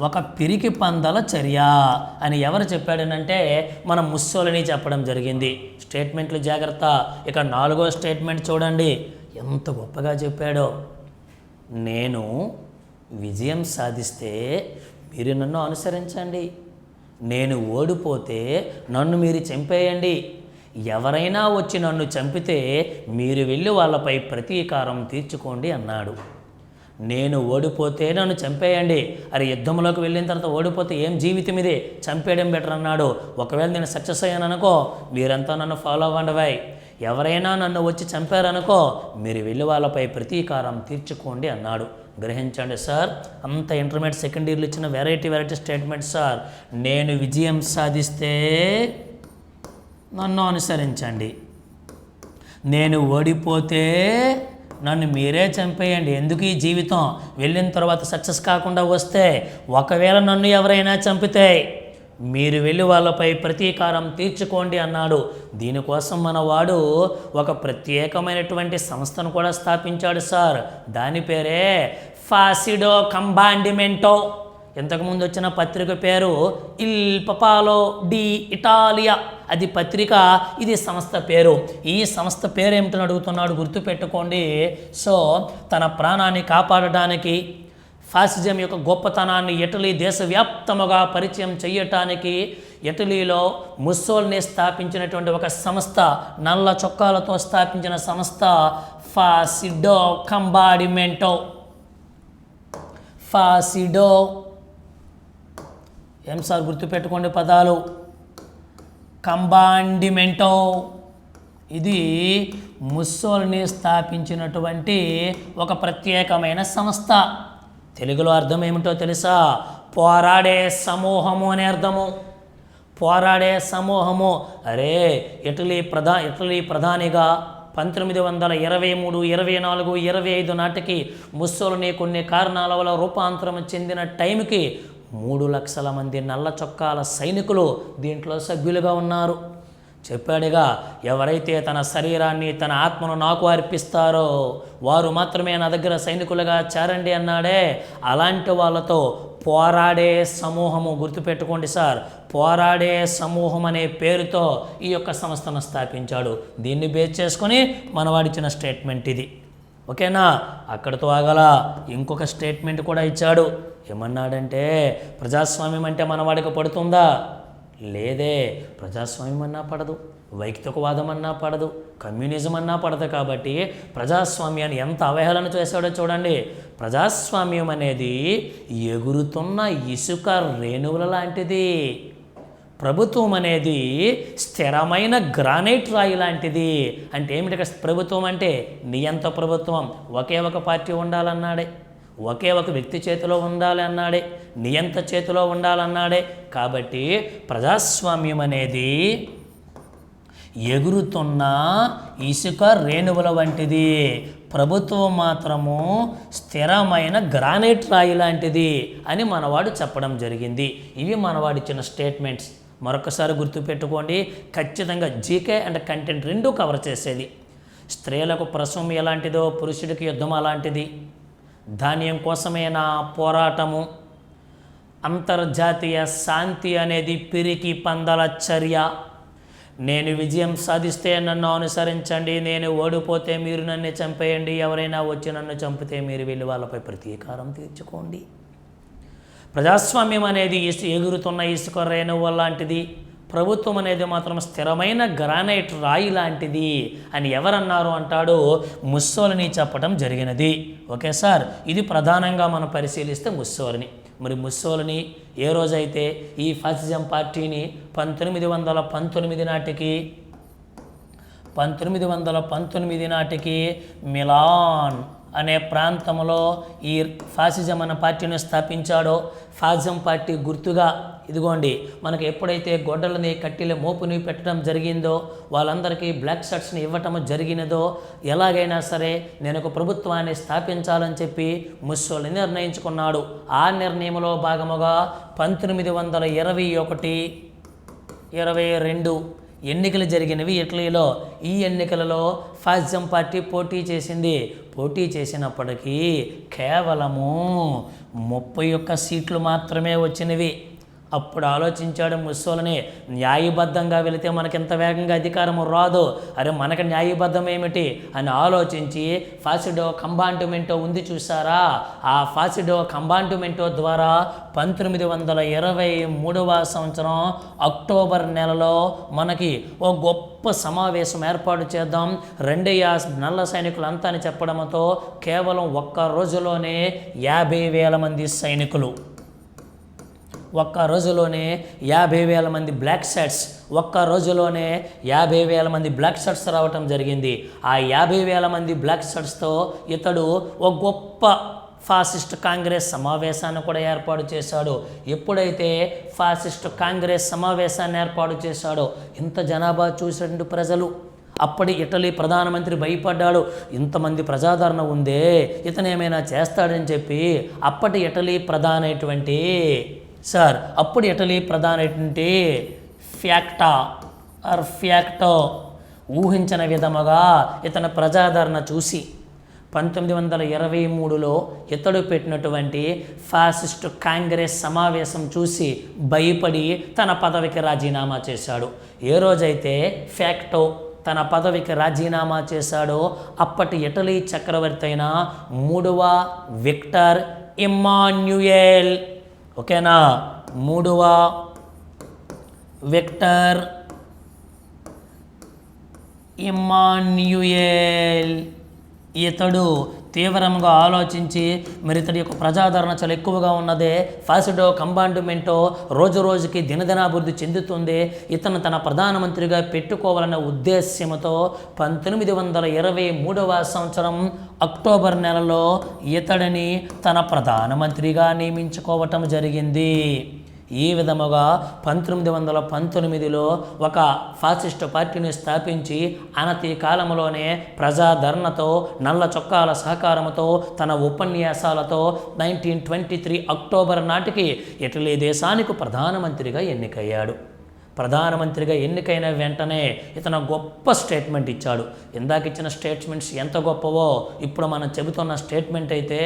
ఒక పిరికి పందల చర్య అని ఎవరు చెప్పాడనంటే మన ముస్సోలిని చెప్పడం జరిగింది. స్టేట్మెంట్లు జాగ్రత్త. ఇక నాలుగో స్టేట్మెంట్ చూడండి, ఎంత గొప్పగా చెప్పాడో. నేను విజయం సాధిస్తే మీరు నన్ను అనుసరించండి, నేను ఓడిపోతే నన్ను మీరు చంపేయండి, ఎవరైనా వచ్చి నన్ను చంపితే మీరు వెళ్ళి వాళ్ళపై ప్రతీకారం తీర్చుకోండి అన్నాడు. నేను ఓడిపోతే నన్ను చంపేయండి. అరే యుద్ధంలోకి వెళ్ళిన తర్వాత ఓడిపోతే ఏం జీవితం ఇదే, చంపేయడం బెటర్ అన్నాడు. ఒకవేళ నేను సక్సెస్ అయ్యాను అనుకో, మీరంతా నన్ను ఫాలో అవ్వండి వై. ఎవరైనా నన్ను వచ్చి చంపారనుకో, మీరు వెళ్ళి వాళ్ళపై ప్రతీకారం తీర్చుకోండి అన్నాడు. గ్రహించండి సార్, అంత ఇంటర్మీడియట్ సెకండ్ ఇయర్లు ఇచ్చిన వెరైటీ స్టేట్మెంట్ సార్. నేను విజయం సాధిస్తే నన్ను అనుసరించండి. నేను ఓడిపోతే నన్ను మీరే చంపేయండి. ఎందుకు ఈ జీవితం? వెళ్ళిన తర్వాత సక్సెస్ కాకుండా వస్తే, ఒకవేళ నన్ను ఎవరైనా చంపితే మీరు వెళ్ళి వాళ్ళపై ప్రతీకారం తీర్చుకోండి అన్నాడు. దీనికోసం మనవాడు ఒక ప్రత్యేకమైనటువంటి సంస్థను కూడా స్థాపించాడు సార్. దాని పేరే ఫాసిడో కంబాండిమెంటో. ఇంతకుముందు వచ్చిన పత్రిక పేరు ఇల్ పపాలో డి ఇటాలియా, అది పత్రిక, ఇది సంస్థ పేరు. ఈ సంస్థ పేరు ఏమిటని అడుగుతున్నాడు, గుర్తుపెట్టుకోండి. సో తన ప్రాణాన్ని కాపాడడానికి, ఫాసిజం యొక్క గొప్పతనాన్ని ఇటలీ దేశవ్యాప్తముగా పరిచయం చేయటానికి ఇటలీలో ముస్సోలిని స్థాపించినటువంటి ఒక సంస్థ, నల్ల చొక్కాలతో స్థాపించిన సంస్థ ఫాసిడో కంబాడిమెంటో. ఫాసిడో ఏం సార్ గుర్తుపెట్టుకోండి పదాలు. కంబాండిమెంటో ఇది ముస్సోలిని స్థాపించినటువంటి ఒక ప్రత్యేకమైన సంస్థ. తెలుగులో అర్థం ఏమిటో తెలుసా? పోరాడే సమూహము అనే అర్థము. పోరాడే సమూహము. అరే ఇటలీ ప్రధానిగా 1923, 24, 25 నాటికి ముస్సోలిని కొన్ని కారణాల వల్ల రూపాంతరం చెందిన టైంకి 3 లక్షల మంది నల్ల చొక్కాల సైనికులు దీంట్లో సభ్యులుగా ఉన్నారు. చెప్పాడుగా, ఎవరైతే తన శరీరాన్ని తన ఆత్మను నాకు అర్పిస్తారో వారు మాత్రమే నా దగ్గర సైనికులుగా చేరండి అన్నాడే. అలాంటి వాళ్ళతో పోరాడే సమూహము, గుర్తుపెట్టుకోండి సార్, పోరాడే సమూహం అనే పేరుతో ఈ యొక్క సంస్థను స్థాపించాడు. దీన్ని బేస్ చేసుకొని మనవాడిచ్చిన స్టేట్మెంట్ ఇది. ఓకేనా? అక్కడితో ఆగల, ఇంకొక స్టేట్మెంట్ కూడా ఇచ్చాడు. ఏమన్నాడంటే, ప్రజాస్వామ్యం అంటే మనవాడికి పడుతుందా? లేదే. ప్రజాస్వామ్యం అన్నా పడదు, వైయక్తికవాదం అన్నా పడదు, కమ్యూనిజం అన్నా పడదు. కాబట్టి ప్రజాస్వామ్యాన్ని ఎంత అవహేళన చేశాడో చూడండి. ప్రజాస్వామ్యం అనేది ఎగురుతున్న ఇసుక రేణువుల లాంటిది. ప్రభుత్వం అనేది స్థిరమైన గ్రానైట్ రాయి లాంటిది. అంటే ఏమిటి ప్రభుత్వం అంటే? నియంత ప్రభుత్వం. ఒకే ఒక పార్టీ ఉండాలన్నాడే, ఒకే ఒక వ్యక్తి చేతిలో ఉండాలి అన్నాడే, నియంత చేతిలో ఉండాలన్నాడే. కాబట్టి ప్రజాస్వామ్యం అనేది ఎగురుతున్న ఇసుక రేణువుల వంటిది, ప్రభుత్వం మాత్రము స్థిరమైన గ్రానైట్ రాయి లాంటిది అని మనవాడు చెప్పడం జరిగింది. ఇవి మనవాడిచ్చిన స్టేట్మెంట్స్. మరొకసారి గుర్తుపెట్టుకోండి, ఖచ్చితంగా జీకే అండ్ కంటెంట్ రెండూ కవర్ చేసేది. స్త్రీలకు ప్రసవం ఎలాంటిదో, పురుషుడికి యుద్ధం అలాంటిది, ధాన్యం కోసమే నా పోరాటము, అంతర్జాతీయ శాంతి అనేది పిరికి పందల చర్య, నేను విజయం సాధిస్తే నన్ను అనుసరించండి, నేను ఓడిపోతే మీరు నన్ను చంపేయండి, ఎవరైనా వచ్చి నన్ను చంపితే మీరు వెళ్ళి వాళ్ళపై ప్రతీకారం తీర్చుకోండి. ప్రజాస్వామ్యం అనేది ఎగురుతున్న ఇసుక రేణువు లాంటిది, ప్రభుత్వం అనేది మాత్రం స్థిరమైన గ్రానైట్ రాయి లాంటిది అని ఎవరన్నారు అంటాడు, ముస్సోలిని చెప్పడం జరిగినది. ఓకే సార్, ఇది ప్రధానంగా మనం పరిశీలిస్తే ముస్సోలిని. మరి ముస్సోలిని ఏ రోజైతే ఈ ఫాసిజం పార్టీని 1919 నాటికి మిలాన్ అనే ప్రాంతంలో ఈ ఫాసిజం అనే పార్టీని స్థాపించాడో, ఫాసిజం పార్టీ గుర్తుగా ఇదిగోండి మనకు ఎప్పుడైతే గొడ్డలని కట్టెల మోపుని పెట్టడం జరిగిందో, వాళ్ళందరికీ బ్లాక్ షర్ట్స్ని ఇవ్వటం జరిగినదో, ఎలాగైనా సరే నేను ఒక ప్రభుత్వాన్ని స్థాపించాలని చెప్పి ముస్సోలిని నిర్ణయించుకున్నాడు. ఆ నిర్ణయంలో భాగముగా 1921, 22 ఎన్నికలు జరిగినవి ఇటలీలో. ఈ ఎన్నికలలో ఫాసిజం పార్టీ పోటీ చేసింది. పోటీ చేసినప్పటికీ కేవలము 31 సీట్లు మాత్రమే వచ్చినవి. అప్పుడు ఆలోచించాడు ముస్సోలిని, న్యాయబద్ధంగా వెళితే మనకి ఎంత వేగంగా అధికారం రాదు, అరే మనకి న్యాయబద్ధం ఏమిటి అని ఆలోచించి ఫాసిడో కంబాండిమెంటో ఉంది చూసారా, ఆ ఫాసిడో కంబాండిమెంటో ద్వారా 1923వ సంవత్సరం అక్టోబర్ నెలలో మనకి ఓ గొప్ప సమావేశం ఏర్పాటు చేద్దాం, రెండయ్య నల్ల సైనికులంతా అని చెప్పడంతో కేవలం ఒక్క రోజులోనే 50,000 మంది సైనికులు, ఒక్క రోజులోనే 50,000 మంది బ్లాక్ షర్ట్స్, ఒక్క రోజులోనే 50,000 మంది బ్లాక్ షర్ట్స్ రావటం జరిగింది. ఆ 50,000 మంది బ్లాక్ షర్ట్స్తో ఇతడు ఒక గొప్ప ఫాసిస్ట్ కాంగ్రెస్ సమావేశాన్ని కూడా ఏర్పాటు చేశాడు. ఎప్పుడైతే ఫాసిస్ట్ కాంగ్రెస్ సమావేశాన్ని ఏర్పాటు చేశాడో ఇంత జనాభా చూసినటువంటి ప్రజలు, అప్పటి ఇటలీ ప్రధానమంత్రి భయపడ్డాడు. ఇంతమంది ప్రజాదరణ ఉందే, ఇతను ఏమైనా చేస్తాడని చెప్పి అప్పటి ఇటలీ ప్రధానమైనటువంటి అప్పుడు ఇటలీ ప్రధానమైనటువంటి ఫ్యాక్టో ఊహించిన విధముగా ఇతని ప్రజాదరణ చూసి 1923లో ఇతడు పెట్టినటువంటి ఫాసిస్టు కాంగ్రెస్ సమావేశం చూసి భయపడి తన పదవికి రాజీనామా చేశాడు. ఏ రోజైతే ఫ్యాక్టో తన పదవికి రాజీనామా చేశాడో అప్పటి ఇటలీ చక్రవర్తి అయిన 3వ విక్టర్ ఇమ్మాన్యుయేల్, ఓకేనా, 3వ విక్టర్ ఇమ్మాన్యుయేల్ ఇతడు తీవ్రంగా ఆలోచించి మరి ఇతడి యొక్క ప్రజాదరణ చాలా ఎక్కువగా ఉన్నదే, ఫాసిడో కంపార్ట్మెంటో రోజు రోజుకి దినదినాభివృద్ధి చెందుతుంది, ఇతను తన ప్రధానమంత్రిగా పెట్టుకోవాలనే ఉద్దేశ్యంతో 1923వ సంవత్సరం అక్టోబర్ నెలలో ఇతడిని తన ప్రధానమంత్రిగా నియమించుకోవటం జరిగింది. ఈ విధముగా 1919లో ఒక ఫాసిస్టు పార్టీని స్థాపించి అనతి కాలంలోనే ప్రజాదరణతో నల్ల చొక్కాల సహకారంతో తన ఉపన్యాసాలతో 1923 అక్టోబర్ నాటికి ఇటలీ దేశానికి ప్రధానమంత్రిగా ఎన్నికయ్యాడు. ప్రధానమంత్రిగా ఎన్నికైన వెంటనే ఇతను గొప్ప స్టేట్మెంట్ ఇచ్చాడు. ఇందాక ఇచ్చిన స్టేట్మెంట్స్ ఎంత గొప్పవో ఇప్పుడు మనం చెబుతున్న స్టేట్మెంట్ అయితే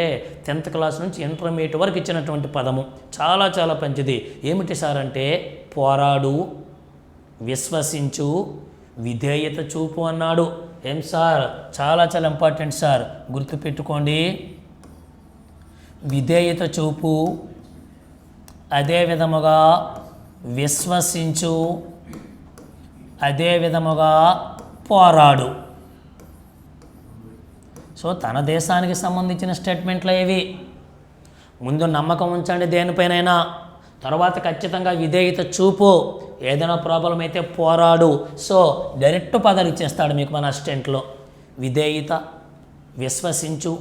10th క్లాస్ నుంచి ఇంటర్మీడియట్ వరకు ఇచ్చినటువంటి పదము చాలా చాలా మంచిది. ఏమిటి సార్ అంటే పోరాడు, విశ్వసించు, విధేయత చూపు అన్నాడు. ఏం సార్, చాలా చాలా ఇంపార్టెంట్ సార్, గుర్తుపెట్టుకోండి. విధేయత చూపు, అదే విధముగా విశ్వసించు, అదే విధముగా పోరాడు. సో తన దేశానికి సంబంధించిన స్టేట్మెంట్లు ఏవి? ముందు నమ్మకం ఉంచండి దేనిపైనైనా, తర్వాత ఖచ్చితంగా విధేయత చూపు, ఏదైనా ప్రాబ్లం అయితే పోరాడు. సో డైరెక్ట్ పదాలు ఇచ్చేస్తాడు మీకు మన అసిస్టెంట్లో. విధేయత, విశ్వసించు,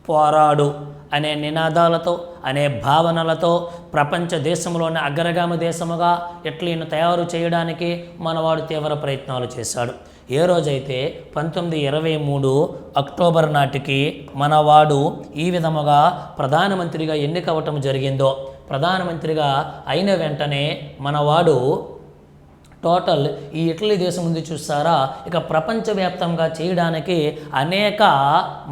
పోరాడు అనే నినాదాలతో, అనే భావనలతో ప్రపంచ దేశంలోని అగ్రగామి దేశముగా ఇటలీని తయారు చేయడానికి మనవాడు తీవ్ర ప్రయత్నాలు చేశాడు. ఏ రోజైతే 1923 అక్టోబర్ నాటికి మనవాడు ఈ విధముగా ప్రధానమంత్రిగా ఎన్నికవటం జరిగిందో, ప్రధానమంత్రిగా అయిన వెంటనే మనవాడు టోటల్ ఈ ఇటలీ దేశం ఉంది చూస్తారా, ఇక ప్రపంచవ్యాప్తంగా చేయడానికి అనేక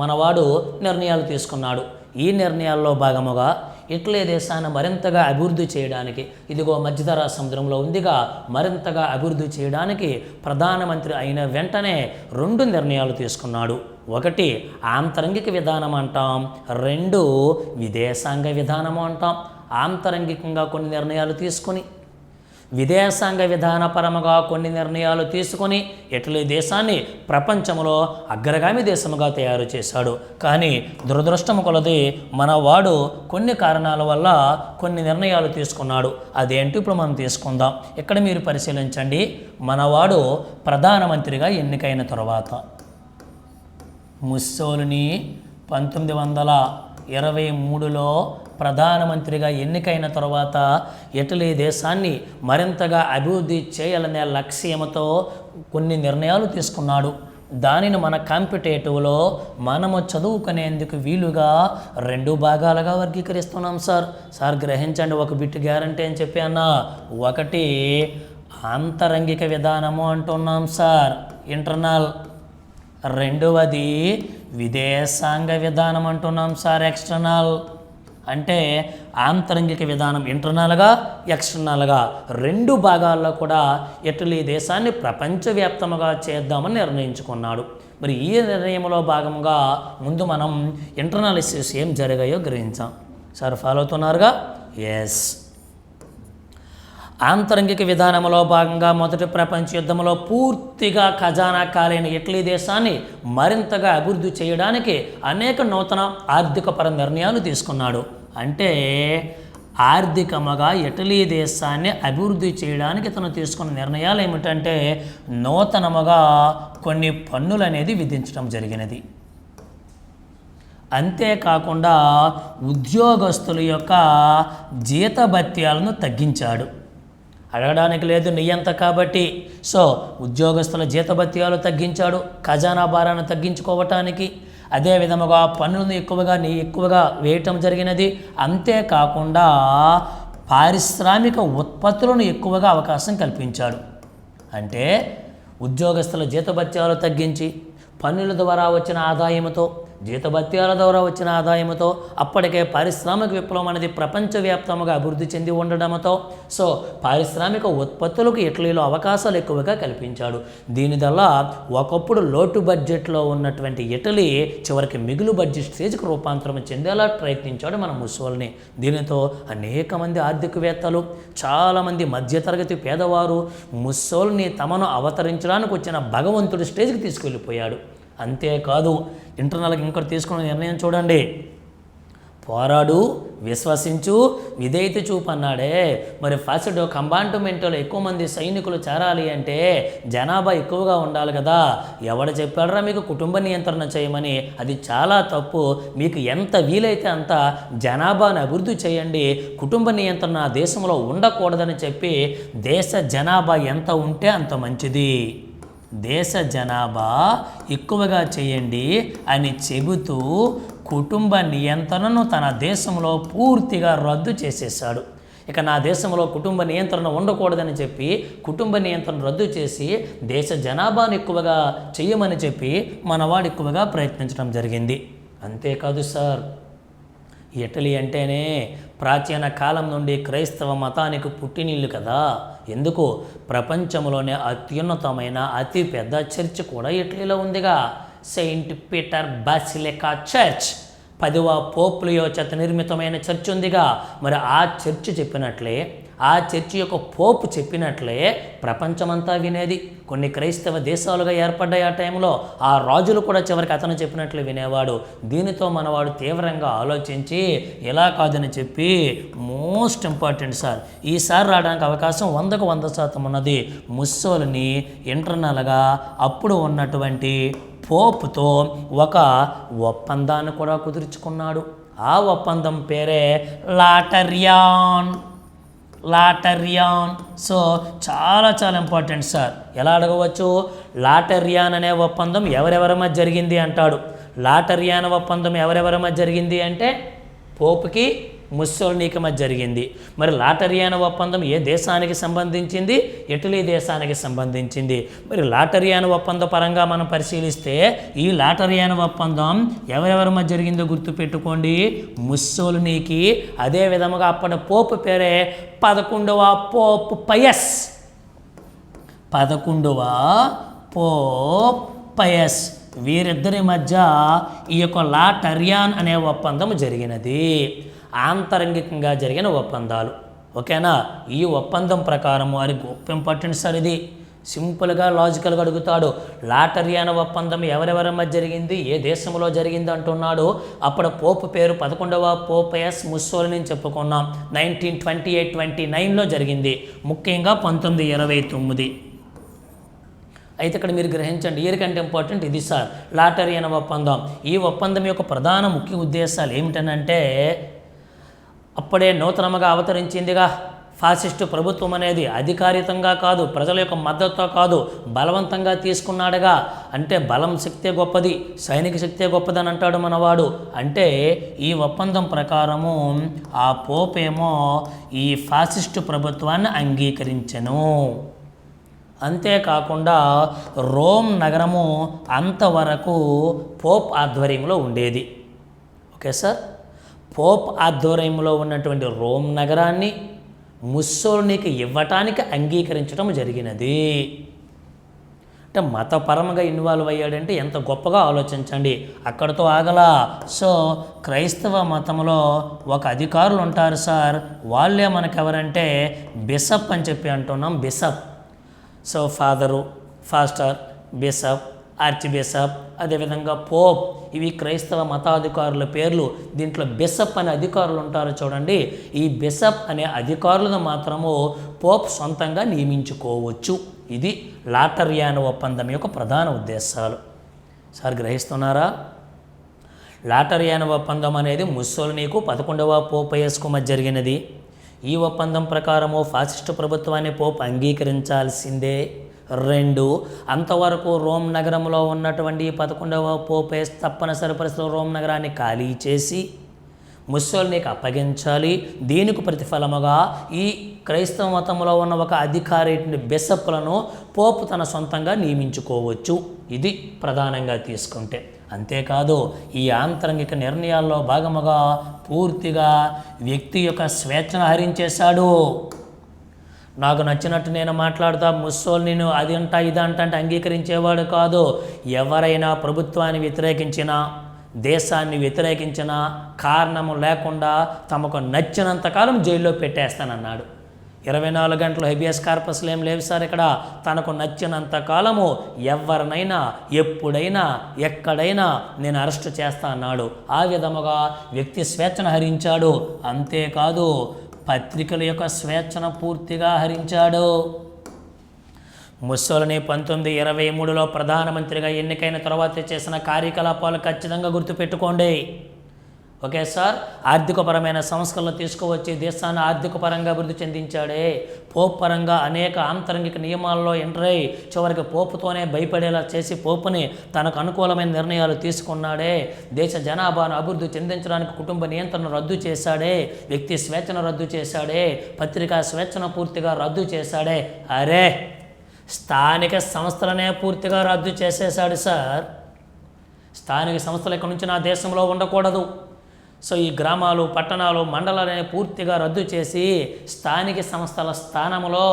మనవాడు నిర్ణయాలు తీసుకున్నాడు. ఈ నిర్ణయాల్లో భాగముగా ఇటలీ దేశాన్ని మరింతగా అభివృద్ధి చేయడానికి, ఇదిగో మధ్యధరా సముద్రంలో ఉందిగా, మరింతగా అభివృద్ధి చేయడానికి ప్రధానమంత్రి అయిన వెంటనే 2 నిర్ణయాలు తీసుకున్నాడు. ఒకటి ఆంతరంగిక విధానం అంటాం, 2 విదేశాంగ విధానము అంటాం. ఆంతరంగికంగా కొన్ని నిర్ణయాలు తీసుకొని, విదేశాంగ విధానపరముగా కొన్ని నిర్ణయాలు తీసుకొని ఇటలీ దేశాన్ని ప్రపంచంలో అగ్రగామి దేశముగా తయారు చేశాడు. కానీ దురదృష్టం కొలది మనవాడు కొన్ని కారణాల వల్ల కొన్ని నిర్ణయాలు తీసుకున్నాడు. అదేంటి ఇప్పుడు మనం తీసుకుందాం. ఇక్కడ మీరు పరిశీలించండి. మనవాడు ప్రధానమంత్రిగా ఎన్నికైన తర్వాత ముస్సోలిని 1923లో ప్రధానమంత్రిగా ఎన్నికైన తర్వాత ఇటలీ దేశాన్ని మరింతగా అభివృద్ధి చేయాలనే లక్ష్యంతో కొన్ని నిర్ణయాలు తీసుకున్నాడు. దానిని మన కాంపిటేటివ్లో మనము చదువుకునేందుకు వీలుగా 2 భాగాలుగా వర్గీకరిస్తున్నాం సార్ గ్రహించండి. ఒక బిట్ గ్యారంటీ అని చెప్పి అన్నా. ఒకటి ఆంతరంగిక విధానము అంటున్నాం సార్, ఇంటర్నల్. రెండవది విదేశాంగ విధానం అంటున్నాం సార్, ఎక్స్టర్నల్. అంటే ఆంతరంగిక విధానం ఇంటర్నల్గా, ఎక్స్టర్నల్గా 2 భాగాల్లో కూడా ఇటలీ దేశాన్ని ప్రపంచవ్యాప్తంగా చేద్దామని నిర్ణయించుకున్నాడు. మరి ఈ నిర్ణయంలో భాగంగా ముందు మనం ఇంటర్నలిసిస్ ఏం జరిగాయో గ్రహించాం. సార్ ఫాలో అవుతున్నారుగా? ఎస్. ఆంతరంగిక విధానంలో భాగంగా మొదటి ప్రపంచ యుద్ధంలో పూర్తిగా ఖజానా కాలేని ఇటలీ దేశాన్ని మరింతగా అభివృద్ధి చేయడానికి అనేక నూతన ఆర్థికపర నిర్ణయాలు తీసుకున్నాడు. అంటే ఆర్థికముగా ఇటలీ దేశాన్ని అభివృద్ధి చేయడానికి తను తీసుకున్న నిర్ణయాలు ఏమిటంటే నూతనముగా కొన్ని పన్నులు అనేది విధించడం జరిగినది. అంతేకాకుండా ఉద్యోగస్తుల యొక్క జీతభత్యాలను తగ్గించాడు. అడగడానికి లేదు నియంత కాబట్టి. సో ఉద్యోగస్తుల జీతభత్యాలు తగ్గించాడు ఖజానా భారాన్ని తగ్గించుకోవటానికి. అదే విధముగా పన్నులను ఎక్కువగా వేయటం జరిగినది. అంతేకాకుండా పారిశ్రామిక ఉత్పత్తులను ఎక్కువగా అవకాశం కల్పించాడు. అంటే ఉద్యోగస్తుల జీతభత్యాలు తగ్గించి పన్నుల ద్వారా వచ్చిన ఆదాయంతో, జీతభత్యాల ద్వారా వచ్చిన ఆదాయంతో, అప్పటికే పారిశ్రామిక విప్లవం అనేది ప్రపంచవ్యాప్తంగా అభివృద్ధి చెంది ఉండడంతో సో పారిశ్రామిక ఉత్పత్తులకు ఇటలీలో అవకాశాలు ఎక్కువగా కల్పించాడు. దీనివల్ల ఒకప్పుడు లోటు బడ్జెట్లో ఉన్నటువంటి ఇటలీ చివరికి మిగులు బడ్జెట్ స్టేజ్కి రూపాంతరం చెందేలా ప్రయత్నించాడు మన ముస్సోలిని. దీనితో అనేక మంది ఆర్థికవేత్తలు, చాలామంది మధ్యతరగతి పేదవారు ముస్సోలిని తమను అవతరించడానికి వచ్చిన భగవంతుడి స్టేజ్కి తీసుకెళ్ళిపోయాడు. అంతేకాదు ఇంటర్నల్గా ఇంకోటి తీసుకున్న నిర్ణయం చూడండి. పోరాడు, విశ్వసించు, విధేయత చూపు అన్నాడే. మరి ఫస్ట్ కంపార్ట్మెంట్లో ఎక్కువ మంది సైనికులు చేరాలి అంటే జనాభా ఎక్కువగా ఉండాలి కదా. ఎవడు చెప్పాడరా మీకు కుటుంబ నియంత్రణ చేయమని? అది చాలా తప్పు. మీకు ఎంత వీలైతే అంత జనాభాను అభివృద్ధి చేయండి. కుటుంబ నియంత్రణ దేశంలో ఉండకూడదని చెప్పి దేశ జనాభా ఎంత ఉంటే అంత మంచిది, దేశ జనాభా ఎక్కువగా చేయండి అని చెబుతూ కుటుంబ నియంత్రణను తన దేశంలో పూర్తిగా రద్దు చేసేసాడు. ఇక నా దేశంలో కుటుంబ నియంత్రణ ఉండకూడదని చెప్పి కుటుంబ నియంత్రణ రద్దు చేసి దేశ జనాభాను ఎక్కువగా చేయమని చెప్పి మనవాడు ఎక్కువగా ప్రయత్నించడం జరిగింది. అంతేకాదు సార్, ఇటలీ అంటేనే ప్రాచీన కాలం నుండి క్రైస్తవ మతానికి పుట్టినిల్లు కదా. ఎందుకు? ప్రపంచంలోనే అత్యున్నతమైన అతిపెద్ద చర్చ్ కూడా ఇటలీలో ఉందిగా, సెయింట్ పీటర్ బాసిలికా చర్చ్. 10వ పోప్ లియో చేత నిర్మితమైన చర్చ్ ఉందిగా. మరి ఆ చర్చ్ చెప్పినట్లే, ఆ చర్చి యొక్క పోపు చెప్పినట్లే ప్రపంచమంతా వినేది. కొన్ని క్రైస్తవ దేశాలుగా ఏర్పడ్డాయి ఆ టైంలో. ఆ రాజులు కూడా చివరికి అతను చెప్పినట్లు వినేవాడు. దీనితో మనవాడు తీవ్రంగా ఆలోచించి ఎలా కాదని చెప్పి మోస్ట్ ఇంపార్టెంట్ సార్, ఈసారి రావడానికి అవకాశం 100కు 100% ఉన్నది. ముస్సోలిని ఇంటర్నల్గా అప్పుడు ఉన్నటువంటి పోపుతో ఒక ఒప్పందాన్ని కూడా కుదుర్చుకున్నాడు. ఆ ఒప్పందం పేరే లాటరియాన్. సో చాలా ఇంపార్టెంట్ సార్. ఎలా అడగవచ్చు? లాటరియాన్ అనే ఒప్పందం ఎవరెవరి మధ్య జరిగింది అంటాడు. లాటరియాన్ ఒప్పందం ఎవరెవరి మధ్య జరిగింది అంటే పోపుకి ముస్సోలినీకి మధ్య జరిగింది. మరి లాటరియాన్ ఒప్పందం ఏ దేశానికి సంబంధించింది? ఇటలీ దేశానికి సంబంధించింది. మరి లాటరియాన్ ఒప్పంద పరంగా మనం పరిశీలిస్తే ఈ లాటరియాన్ ఒప్పందం ఎవరెవరి మధ్య జరిగిందో గుర్తుపెట్టుకోండి. ముస్సోలినీకి, అదే విధముగా అప్పటి పోపు పేరే 11వ పోప్ పయస్. 11వ పోప్ పయస్ వీరిద్దరి మధ్య ఈ యొక్క లాటరియాన్ అనే ఒప్పందం జరిగినది. ఆంతరంగికంగా జరిగిన ఒప్పందాలు. ఓకేనా? ఈ ఒప్పందం ప్రకారం వారి గొప్ప ఇంపార్టెంట్ సార్ ఇది. సింపుల్గా లాజికల్గా అడుగుతాడు. లాటరియాన్ ఒప్పందం ఎవరెవరి మధ్య జరిగింది, ఏ దేశంలో జరిగింది అంటున్నాడు. అప్పుడు పోపు పేరు 11వ పోప్ ఎస్ ముస్సోలిని చెప్పుకున్నాం. 1928-29లో జరిగింది. ముఖ్యంగా 1929. అయితే ఇక్కడ మీరు గ్రహించండి, ఇయర్కంటే ఇంపార్టెంట్ ఇది సార్, లాటరియాన్ ఒప్పందం. ఈ ఒప్పందం యొక్క ప్రధాన ముఖ్య ఉద్దేశాలు ఏమిటనంటే, అప్పుడే నూతనంగా అవతరించిందిగా ఫాసిస్టు ప్రభుత్వం అనేది అధికారితంగా కాదు, ప్రజల యొక్క మద్దతుతో కాదు, బలవంతంగా తీసుకున్నాడుగా. అంటే బలం శక్తే గొప్పది, సైనిక శక్తే గొప్పదని అంటాడు మనవాడు. అంటే ఈ ఒప్పందం ప్రకారము ఆ పోపేమో ఈ ఫాసిస్టు ప్రభుత్వాన్ని అంగీకరించెను. అంతేకాకుండా రోమ్ నగరము అంతవరకు పోప్ ఆధ్వర్యంలో ఉండేది. Okay sir? పోప్ ఆధ్వర్యంలో ఉన్నటువంటి రోమ్ నగరాన్ని ముస్సోలినీకి ఇవ్వటానికి అంగీకరించడం జరిగినది. అంటే మతపరంగా ఇన్వాల్వ్ అయ్యాడంటే ఎంత గొప్పగా ఆలోచించండి. అక్కడితో ఆగలా. సో క్రైస్తవ మతంలో ఒక అధికారులు ఉంటారు సార్, వాళ్ళే మనకెవరంటే బిషప్ అని చెప్పి అంటున్నాం. Bishop. So father, pastor, bishop, archbishop, అదేవిధంగా పోప్, ఇవి క్రైస్తవ మతాధికారుల పేర్లు. దీంట్లో బిషప్ అనే అధికారులు ఉంటారు చూడండి. ఈ బిషప్ అనే అధికారులను మాత్రము పోప్ సొంతంగా నియమించుకోవచ్చు. ఇది లాటరియాన్ ఒప్పందం యొక్క ప్రధాన ఉద్దేశాలు. సార్ గ్రహిస్తున్నారా? లాటరియాన్ ఒప్పందం అనేది ముస్సోలినీకు 11వ పోప్ యస్కు మధ్య జరిగినది. ఈ ఒప్పందం ప్రకారము ఫాసిస్టు ప్రభుత్వాన్ని పోప్ అంగీకరించాల్సిందే. 2, అంతవరకు రోమ్ నగరంలో ఉన్నటువంటి 11వ పోప్ యస్ తప్పనిసరి పరిస్థితుల్లో రోమ్ నగరాన్ని ఖాళీ చేసి ముస్సోలినీకి అప్పగించాలి. దీనికి ప్రతిఫలముగా ఈ క్రైస్తవ మతంలో ఉన్న ఒక అధికారి బిషప్లను పోపు తన సొంతంగా నియమించుకోవచ్చు. ఇది ప్రధానంగా తీసుకుంటే. అంతేకాదు ఈ ఆంతరంగిక నిర్ణయాల్లో భాగముగా పూర్తిగా వ్యక్తి యొక్క స్వేచ్ఛను హరించేశాడు. నాకు నచ్చినట్టు నేను మాట్లాడుతా, ముస్సోలినీను అది అంట ఇదంట అంటే అంగీకరించేవాడు కాదు. ఎవరైనా ప్రభుత్వాన్ని వ్యతిరేకించినా దేశాన్ని వ్యతిరేకించిన కారణము లేకుండా తమకు నచ్చినంతకాలం జైల్లో పెట్టేస్తానన్నాడు. 24 గంటలు హెబియస్ కార్పస్లు ఏం లేవు సార్ ఇక్కడ. తనకు నచ్చినంత కాలము ఎవరినైనా ఎప్పుడైనా ఎక్కడైనా నేను అరెస్ట్ చేస్తా అన్నాడు. ఆ విధముగా వ్యక్తి స్వేచ్ఛను హరించాడు. అంతేకాదు పత్రికల యొక్క స్వేచ్ఛను పూర్తిగా హరించాడు. ముస్సోలినీ 1923లో ప్రధానమంత్రిగా ఎన్నికైన తర్వాత చేసిన కార్యకలాపాలు ఖచ్చితంగా గుర్తుపెట్టుకోండి. ఓకే సార్, ఆర్థికపరమైన సంస్కరణలు తీసుకువచ్చి దేశాన్ని ఆర్థికపరంగా అభివృద్ధి చెందించాడే. పోప్ పరంగా అనేక ఆంతరంగిక నియమాల్లో ఎంటర్ అయి చివరికి పోపుతోనే భయపడేలా చేసి పోపుని తనకు అనుకూలమైన నిర్ణయాలు తీసుకున్నాడే. దేశ జనాభాను అభివృద్ధి చెందించడానికి కుటుంబ నియంత్రణ రద్దు చేశాడే. వ్యక్తి స్వేచ్ఛను రద్దు చేశాడే. పత్రికా స్వేచ్ఛను పూర్తిగా రద్దు చేశాడే. అరే, స్థానిక సంస్థలనే పూర్తిగా రద్దు చేసేశాడు సార్. స్థానిక సంస్థలు ఇక్కడి నుంచి నా దేశంలో ఉండకూడదు. సో ఈ గ్రామాలు, పట్టణాలు, మండలాలని పూర్తిగా రద్దు చేసి స్థానిక సంస్థల స్థానంలో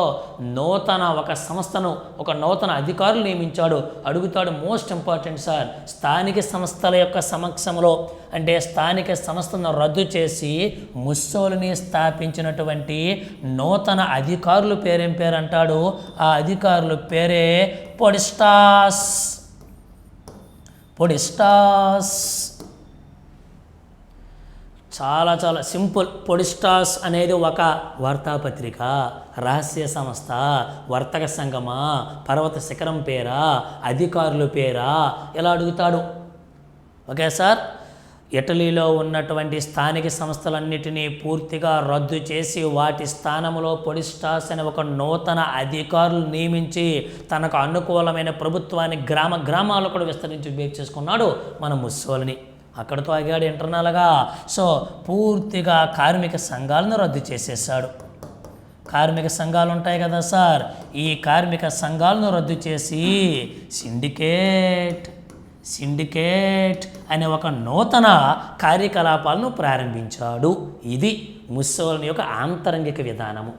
ఒక నూతన అధికారులు నియమించాడు. అడుగుతాడు, మోస్ట్ ఇంపార్టెంట్ సార్, స్థానిక సంస్థల యొక్క సమక్షంలో అంటే స్థానిక సంస్థను రద్దు చేసి ముస్సోలినీ స్థాపించినటువంటి నూతన అధికారులు పేరేం పేరు అంటాడు. ఆ అధికారుల పేరే పొడిస్టాస్. చాలా చాలా సింపుల్. పొడిస్టాస్ అనేది ఒక వార్తాపత్రిక, రహస్య సంస్థ, వర్తక సంఘమా, పర్వత శిఖరం పేరా, అధికారుల పేరా ఇలా అడుగుతాడు. ఓకే సార్, ఇటలీలో ఉన్నటువంటి స్థానిక సంస్థలన్నిటినీ పూర్తిగా రద్దు చేసి వాటి స్థానంలో పొడిస్టాస్ అనే ఒక నూతన అధికారులు నియమించి తనకు అనుకూలమైన ప్రభుత్వాన్ని గ్రామాలు కూడా విస్తరించి బేక్ చేసుకున్నాడు మన ముస్సోలినీ. అక్కడితో ఆగాడు ఇంటర్నల్గా. సో పూర్తిగా కార్మిక సంఘాలను రద్దు చేసేసాడు. కార్మిక సంఘాలు ఉంటాయి కదా సార్, ఈ కార్మిక సంఘాలను రద్దు చేసి సిండికేట్ అనే ఒక నూతన కార్యకలాపాలను ప్రారంభించాడు. ఇది ముస్సోలినీ యొక్క ఆంతరంగిక విధానము.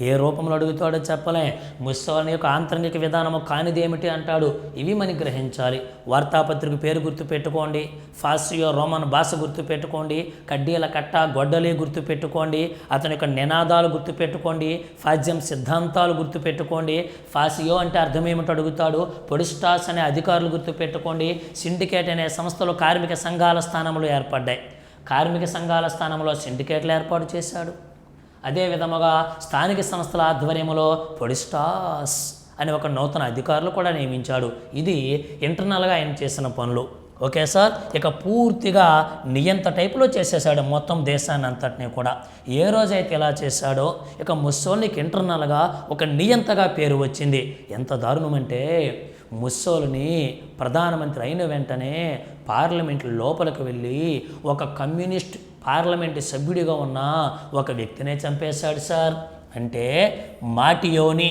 ఏ రూపంలో అడుగుతాడో చెప్పలే. ముస్సోలినీ యొక్క ఆంతరంగిక విధానము కానిది ఏమిటి అంటాడు. ఇవి మనం గ్రహించాలి. వార్తాపత్రిక పేరు గుర్తుపెట్టుకోండి, ఫాసియో రోమన్ భాష గుర్తుపెట్టుకోండి, కడ్డీల కట్ట గొడ్డలి గుర్తుపెట్టుకోండి, అతని యొక్క నినాదాలు గుర్తుపెట్టుకోండి, ఫాజ్యం సిద్ధాంతాలు గుర్తుపెట్టుకోండి. ఫాసియో అంటే అర్థం ఏమిటో అడుగుతాడు. పొడిస్టాస్ అనే అధికారులు గుర్తుపెట్టుకోండి. సిండికేట్ అనే సంస్థలు కార్మిక సంఘాల స్థానంలో ఏర్పడ్డాయి. కార్మిక సంఘాల స్థానంలో సిండికేట్లు ఏర్పాటు చేశాడు. అదే విధముగా స్థానిక సంస్థల ఆధ్వర్యంలో పొడిస్టాస్ అనే ఒక నూతన అధికారులు కూడా నియమించాడు. ఇది ఇంటర్నల్గా ఆయన చేసిన పనులు. ఓకే సార్, ఇక పూర్తిగా నియంత టైపులో చేసేసాడు మొత్తం దేశాన్ని అంతటినీ కూడా. ఏ రోజైతే ఇలా చేశాడో ఇక ముస్సోలినీకి ఇంటర్నల్గా ఒక నియంతగా పేరు వచ్చింది. ఎంత దారుణమంటే ముస్సోలినీ ప్రధానమంత్రి అయిన వెంటనే పార్లమెంట్ లోపలికి వెళ్ళి ఒక కమ్యూనిస్ట్ పార్లమెంటు సభ్యుడిగా ఉన్న ఒక వ్యక్తినే చంపేశాడు సార్. అంటే మాటియోని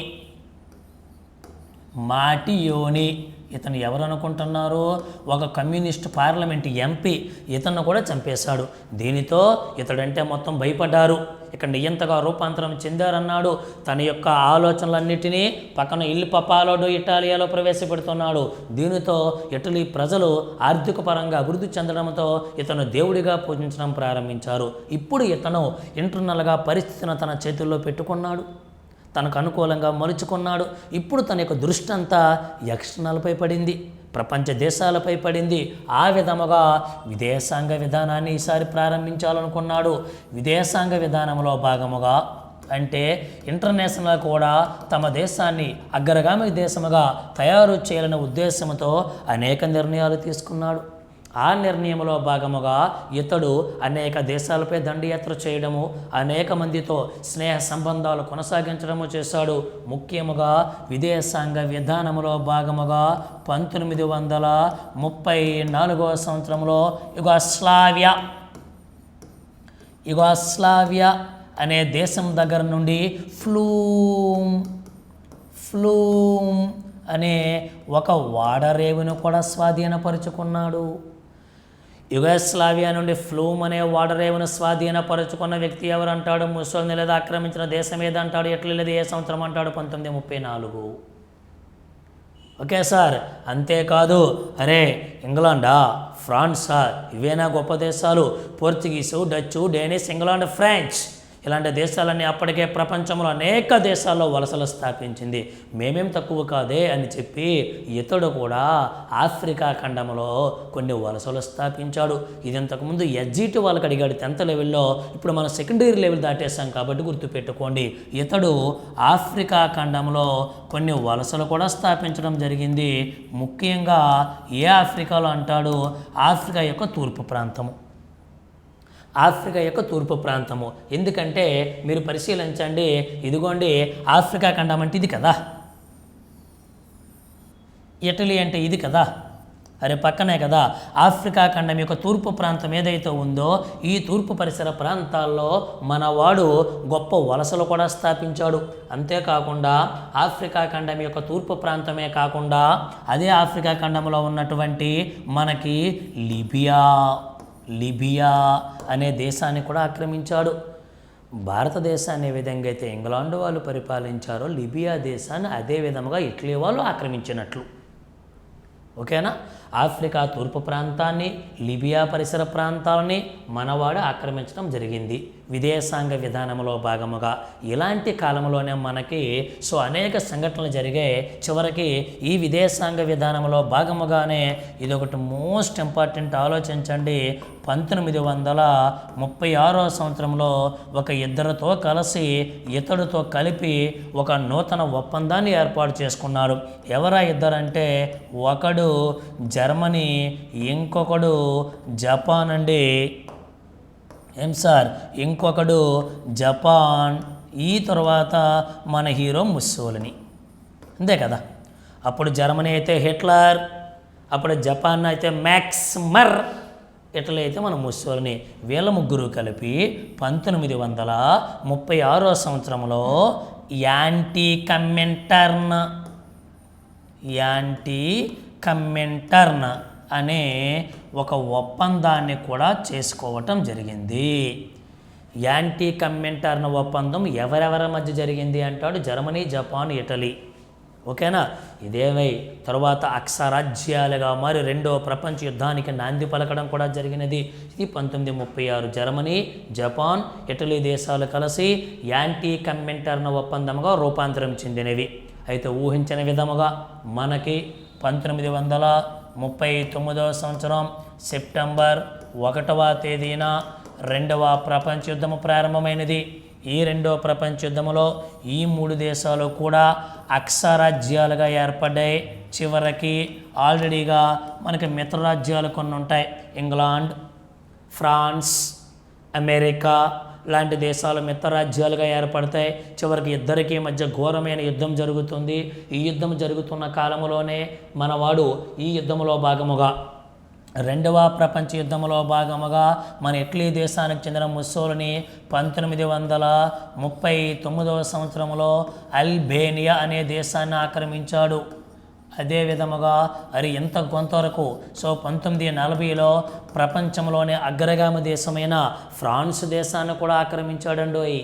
ఇతను ఎవరు అనుకుంటున్నారు? ఒక కమ్యూనిస్ట్ పార్లమెంట్ ఎంపీ. ఇతను కూడా చంపేశాడు. దీనితో ఇతడంటే మొత్తం భయపడ్డారు. ఇక్కడ నియంతగా రూపాంతరం చెందారన్నాడు. తన యొక్క ఆలోచనలన్నిటినీ పక్కన ఇల్లు పపాలోడు ఇటాలియాలో ప్రవేశపెడుతున్నాడు. దీనితో ఇటలీ ప్రజలు ఆర్థిక పరంగా అభివృద్ధి చెందడంతో ఇతను దేవుడిగా పూజించడం ప్రారంభించారు. ఇప్పుడు ఇతను ఇంటర్నల్గా పరిస్థితిని తన చేతుల్లో పెట్టుకున్నాడు, తనకు అనుకూలంగా మలుచుకున్నాడు. ఇప్పుడు తన యొక్క దృష్టి అంతా ఎక్స్టర్నల్పై పడింది, ప్రపంచ దేశాలపై పడింది. ఆ విధముగా విదేశాంగ విధానాన్ని ఈసారి ప్రారంభించాలనుకున్నాడు. విదేశాంగ విధానంలో భాగముగా అంటే ఇంటర్నేషనల్ కూడా తమ దేశాన్ని అగ్రగామి దేశముగా తయారు చేయాలనే ఉద్దేశంతో అనేక నిర్ణయాలు తీసుకున్నాడు. ఆ నిర్ణయంలో భాగముగా ఇతడు అనేక దేశాలపై దండయాత్ర చేయడము, అనేక మందితో స్నేహ సంబంధాలు కొనసాగించడము చేశాడు. ముఖ్యముగా విదేశాంగ విధానములో భాగముగా 1934వ సంవత్సరంలో యుగోస్లావియా అనే దేశం దగ్గర నుండి ఫ్లూమ్ అనే ఒక వాడరేవును కూడా స్వాధీనపరుచుకున్నాడు. యుగోస్లావియా నుండి ఫ్లూమ్ అనే వాడరేవును స్వాధీనపరుచుకున్న వ్యక్తి ఎవరు అంటాడు? ముసోలిని లేదా ఆక్రమించిన దేశం ఏదంటాడు? ఎట్లా లేదా ఏ సంవత్సరం అంటాడు? 1934. Okay sir. అంతేకాదు, అరే ఇంగ్లాండా, ఫ్రాన్సా, ఇవేనా గొప్ప దేశాలు? పోర్చుగీసు, డచ్చు, డేనిష్, ఇంగ్లాండ్, ఫ్రెంచ్ ఇలాంటి దేశాలన్నీ అప్పటికే ప్రపంచంలో అనేక దేశాల్లో వలసలు స్థాపించింది. మేమేం తక్కువ కాదే అని చెప్పి ఇతడు కూడా ఆఫ్రికా ఖండంలో కొన్ని వలసలు స్థాపించాడు. ఇది ఇంతకుముందు ఎస్జిటి వాళ్ళకి అడిగాడు 10th లెవెల్లో. ఇప్పుడు మనం సెకండరీ లెవెల్ దాటేసాం కాబట్టి గుర్తుపెట్టుకోండి. ఇతడు ఆఫ్రికా ఖండంలో కొన్ని వలసలు కూడా స్థాపించడం జరిగింది. ముఖ్యంగా ఏ ఆఫ్రికాలో అంటాడు? ఆఫ్రికా యొక్క తూర్పు ప్రాంతము. ఆఫ్రికా యొక్క తూర్పు ప్రాంతము. ఎందుకంటే మీరు పరిశీలించండి, ఇదిగోండి ఆఫ్రికా ఖండం అంటే ఇది కదా, ఇటలీ అంటే ఇది కదా, అరే పక్కనే కదా. ఆఫ్రికా ఖండం యొక్క తూర్పు ప్రాంతం ఏదైతే ఉందో ఈ తూర్పు పరిసర ప్రాంతాల్లో మనవాడు గొప్ప వలసలు కూడా స్థాపించాడు. అంతేకాకుండా ఆఫ్రికా ఖండం యొక్క తూర్పు ప్రాంతమే కాకుండా అదే ఆఫ్రికా ఖండంలో ఉన్నటువంటి మనకి లిబియా అనే దేశాన్ని కూడా ఆక్రమించాడు. భారతదేశాన్ని ఏ విధంగా అయితే ఇంగ్లాండ్ వాళ్ళు పరిపాలించారో లిబియా దేశాన్ని అదే విధముగా ఇటలీ వాళ్ళు ఆక్రమించినట్లు. ఓకేనా? ఆఫ్రికా తూర్పు ప్రాంతాన్ని, లిబియా పరిసర ప్రాంతాలని మనవాడు ఆక్రమించడం జరిగింది విదేశాంగ విధానంలో భాగముగా. ఇలాంటి కాలంలోనే మనకి అనేక సంఘటనలు జరిగాయి. చివరికి ఈ విదేశాంగ విధానంలో భాగముగానే ఇదొకటి మోస్ట్ ఇంపార్టెంట్. ఆలోచించండి, 1936వ సంవత్సరంలో ఒక ఇద్దరితో కలిసి ఇతడితో కలిపి ఒక నూతన ఒప్పందాన్ని ఏర్పాటు చేసుకున్నారు. ఎవరా ఇద్దరంటే ఒకడు జర్మనీ, ఇంకొకడు జపాన్ అండి. ఏం సార్? ఇంకొకడు జపాన్, ఈ తర్వాత మన హీరో ముస్సోలిని. అంతే కదా. అప్పుడు జర్మనీ అయితే హిట్లర్, అప్పుడు జపాన్ అయితే మ్యాక్స్మర్, ఇటలీ అయితే మన ముస్సోలిని. వీళ్ళ ముగ్గురు కలిపి 1936వ సంవత్సరంలో యాంటీ కమింటర్న్ అనే ఒక ఒప్పందాన్ని కూడా చేసుకోవటం జరిగింది. యాంటీ కమింటర్న్ ఒప్పందం ఎవరెవరి మధ్య జరిగింది అంటాడు? Germany, Japan, Italy. ఓకేనా? ఇదేవై తరువాత అక్షరాజ్యాలుగా మారి రెండవ ప్రపంచ యుద్ధానికి నాంది పలకడం కూడా జరిగినది. ఇది 1936 జర్మనీ, జపాన్, ఇటలీ దేశాలు కలిసి యాంటీ కమింటర్న్ ఒప్పందంగా రూపాంతరం చెందినవి. అయితే ఊహించిన విధముగా మనకి 1939వ సంవత్సరం సెప్టెంబర్ 1వ తేదీన రెండవ ప్రపంచ యుద్ధము ప్రారంభమైనది. ఈ రెండవ ప్రపంచ యుద్ధంలో ఈ 3 దేశాలు కూడా అక్షరాజ్యాలుగా ఏర్పడ్డాయి. చివరికి ఆల్రెడీగా మనకి మిత్రరాజ్యాలు కొన్ని ఉంటాయి. ఇంగ్లాండ్, ఫ్రాన్స్, అమెరికా లాంటి దేశాలు మిత్రరాజ్యాలుగా ఏర్పడతాయి. చివరికి ఇద్దరికీ మధ్య ఘోరమైన యుద్ధం జరుగుతుంది. ఈ యుద్ధం జరుగుతున్న కాలంలోనే మనవాడు ఈ యుద్ధంలో భాగముగా రెండవ ప్రపంచ యుద్ధంలో భాగముగా మన ఇటలీ దేశానికి చెందిన ముస్సోలిని 1939వ సంవత్సరంలో అల్బేనియా అనే దేశాన్ని ఆక్రమించాడు. అదే విధముగా ఎంత కొంతవరకు 1940లో ప్రపంచంలోనే అగ్రగామి దేశమైన ఫ్రాన్స్ దేశాన్ని కూడా ఆక్రమించాడండి.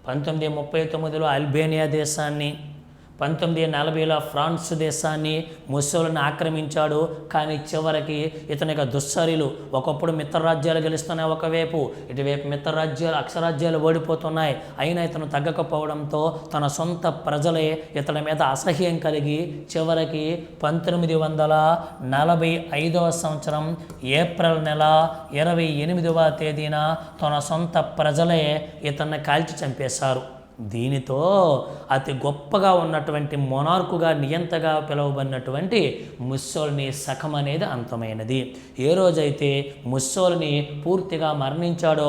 1939లో అల్బేనియా దేశాన్ని, 1940లో ఫ్రాన్స్ దేశాన్ని ముస్సోలిని ఆక్రమించాడు. కానీ చివరికి ఇతనికి దుశ్చర్యలు, ఒకప్పుడు మిత్రరాజ్యాలు గెలుస్తున్నాయి ఒకవైపు, ఇటువైపు మిత్రరాజ్యాలు అక్షరాజ్యాలు ఓడిపోతున్నాయి. అయినా ఇతను తగ్గకపోవడంతో తన సొంత ప్రజలే ఇతని మీద అసహ్యం కలిగి చివరికి 1945వ సంవత్సరం ఏప్రిల్ నెల 28వ తేదీన తన సొంత ప్రజలే ఇతన్ని కాల్చి చంపేశారు. దీనితో అతి గొప్పగా ఉన్నటువంటి మొనార్కుగా నియంతగా పిలువబడినటువంటి ముస్సోలినీ శకం అనేది అంతమైనది. ఏ రోజైతే ముస్సోలినీ పూర్తిగా మరణించాడో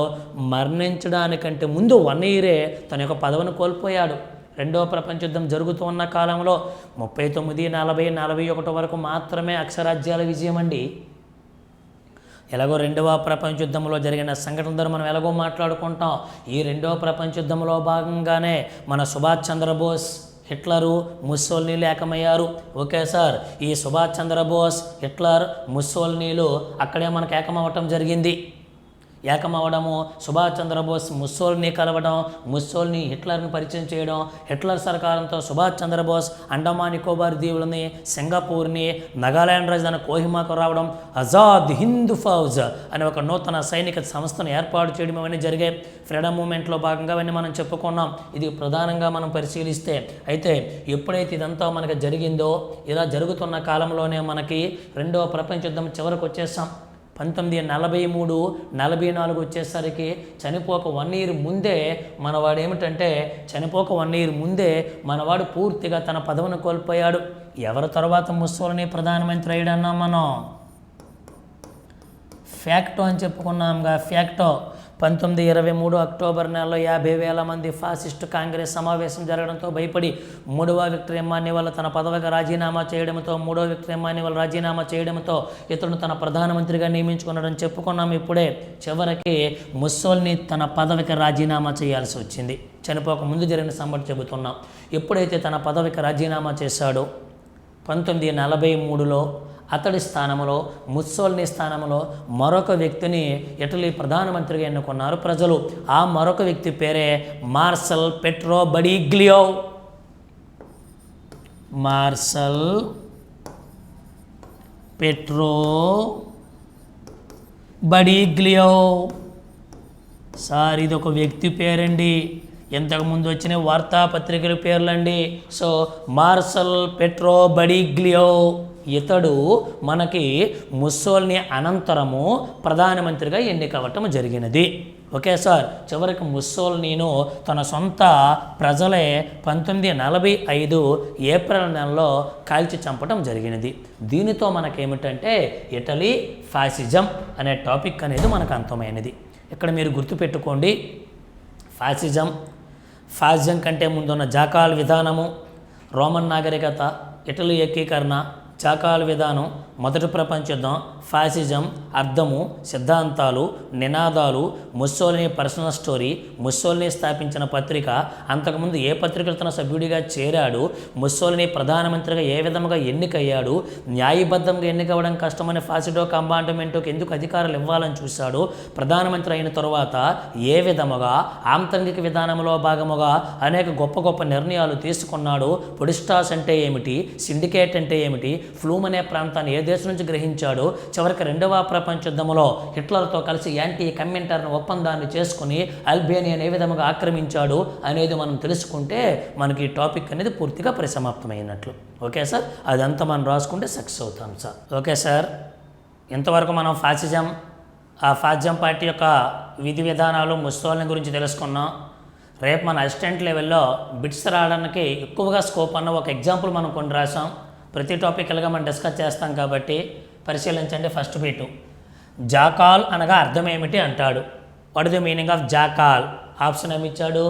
మరణించడానికంటే ముందు 1 ఇయరే తన యొక్క పదవిని కోల్పోయాడు. రెండవ ప్రపంచ యుద్ధం జరుగుతూ ఉన్న కాలంలో 39, 40, 41 వరకు మాత్రమే అక్షరాజ్యాల విజయం అండి. ఎలాగో రెండవ ప్రపంచ యుద్ధంలో జరిగిన సంఘటనలు మనం ఎలాగో మాట్లాడుకుంటాం. ఈ రెండవ ప్రపంచ యుద్ధంలో భాగంగానే మన సుభాష్ చంద్రబోస్, హిట్లరు, ముస్సోలినీలు ఏకమయ్యారు. ఓకే సార్, ఈ సుభాష్ చంద్రబోస్, హిట్లర్, ముస్సోలినీలు అక్కడే మనకు ఏకమవటం జరిగింది. ఏకమవడము, సుభాష్ చంద్రబోస్ ముస్సోలినీ కలవడం, ముస్సోలినీ హిట్లర్ని పరిచయం చేయడం, హిట్లర్ సహకారంతో సుభాష్ చంద్రబోస్ అండమాన్ నికోబార్ దీవులని, సింగపూర్ని, నాగాలాండ్ రాజధాని కోహిమాకు రావడం, ఆజాద్ హింద్ ఫౌజ్ అనే ఒక నూతన సైనిక సంస్థను ఏర్పాటు చేయడం అవన్నీ జరిగాయి. ఫ్రీడమ్ మూమెంట్లో భాగంగా అవన్నీ మనం చెప్పుకున్నాం. ఇది ప్రధానంగా మనం పరిశీలిస్తే అయితే ఎప్పుడైతే ఇదంతా మనకి జరిగిందో, ఇలా జరుగుతున్న కాలంలోనే మనకి రెండవ ప్రపంచ యుద్ధం చివరికి వచ్చేసాం. 1943, 44 వచ్చేసరికి చనిపోక 1 ఇయర్ ముందే మనవాడు ఏమిటంటే చనిపోక 1 ఇయర్ ముందే మనవాడు పూర్తిగా తన పదవిని కోల్పోయాడు. ఎవరి తర్వాత ముస్సోలినీ ప్రధానమంత్రి అయ్యాడన్నా మనం ఫ్యాక్టో అని చెప్పుకున్నాంగా. ఫ్యాక్టో 1923 అక్టోబర్ నెలలో 50,000 మంది ఫాసిస్టు కాంగ్రెస్ సమావేశం జరగడంతో భయపడి 3వ విక్టర్ ఎమ్మాన్యువల్ తన పదవికి రాజీనామా చేయడంతో 3వ విక్టర్ ఎమ్మాన్యువల్ రాజీనామా చేయడంతో ఇతను తన ప్రధానమంత్రిగా నియమించుకున్నాడని చెప్పుకున్నాం. ఇప్పుడే చివరికి ముస్సోలినీ తన పదవికి రాజీనామా చేయాల్సి వచ్చింది. చనిపోక ముందు జరిగిన సంఘటన చెబుతున్నాం. ఎప్పుడైతే తన పదవికి రాజీనామా చేశాడో 1943లో అతడి స్థానంలో, ముస్సోలినీ స్థానంలో మరొక వ్యక్తిని ఇటలీ ప్రధానమంత్రిగా ఎన్నుకున్నారు ప్రజలు. ఆ మరొక వ్యక్తి పేరే Marshal Pietro Badoglio. Marshal Pietro Badoglio. Sir ఇది ఒక వ్యక్తి పేరండి, ఇంతకుముందు వచ్చిన వార్తాపత్రికల పేర్లండి. సో మార్షల్ పెట్రో బడిగ్లియో ఇతడు మనకి ముస్సోలినీ అనంతరము ప్రధానమంత్రిగా ఎన్నికవటం జరిగినది. ఓకే సార్, చివరికి ముస్సోలినీను తన సొంత ప్రజలే 1945 ఏప్రిల్ నెలలో కాల్చి చంపడం జరిగినది. దీనితో మనకేమిటంటే ఇటలీ ఫాసిజం అనే టాపిక్ అనేది మనకు అంతమైనది. ఇక్కడ మీరు గుర్తుపెట్టుకోండి, ఫాసిజం కంటే ముందున్న జాకాల్ విధానము, రోమన్ నాగరికత, ఇటలీ ఏకీకరణ, జాకాల్ విధానం, మొదటి ప్రపంచ యుద్ధం, ఫాసిజం, అర్థము, సిద్ధాంతాలు, నినాదాలు, ముస్సోలినీ పర్సనల్ స్టోరీ, ముస్సోలినీ స్థాపించిన పత్రిక, అంతకుముందు ఏ పత్రికలో తన సభ్యుడిగా చేరాడు, ముస్సోలినీ ప్రధానమంత్రిగా ఏ విధంగా ఎన్నికయ్యాడు, న్యాయబద్ధంగా ఎన్నికవ్వడం కష్టమని ఫాసిడో కంపార్ట్మెంట్కి ఎందుకు అధికారాలు ఇవ్వాలని చూశాడు, ప్రధానమంత్రి అయిన తరువాత ఏ విధముగా ఆంతరిక విధానంలో భాగముగా అనేక గొప్ప గొప్ప నిర్ణయాలు తీసుకున్నాడు, పొడిస్టాస్ అంటే ఏమిటి, సిండికేట్ అంటే ఏమిటి, ఫ్లూమ్ అనే ప్రాంతాన్ని ఏ దేశం నుంచి గ్రహించాడు, చివరికి రెండవ ప్రపంచ యుద్ధంలో హిట్లర్తో కలిసి యాంటీ కమింటర్న్ ఒప్పందాన్ని చేసుకుని అల్బేనియాని ఏ విధంగా ఆక్రమించాడు అనేది మనం తెలుసుకుంటే మనకి ఈ టాపిక్ అనేది పూర్తిగా పరిసమాప్తమైనట్లు. ఓకే సార్, అదంతా మనం రాసుకుంటే సక్సెస్ అవుతాం సార్. ఓకే సార్, ఇంతవరకు మనం ఆ ఫాసిజం పార్టీ యొక్క విధి విధానాలు, ముస్సోలినీ గురించి తెలుసుకున్నాం. రేపు మన అసిస్టెంట్ లెవెల్లో బిట్స్ రావడానికి ఎక్కువగా స్కోప్ అన్న ఒక ఎగ్జాంపుల్ మనం కొన్ని రాసాం. ప్రతి టాపిక్ ఎలాగా మనం డిస్కస్ చేస్తాం కాబట్టి పరిశీలించండి. ఫస్ట్ బిట్, జాకాల్ అనగా అర్థం ఏమిటి అంటాడు. What is the meaning of jackal? Option ఏమి ఇచ్చాడు?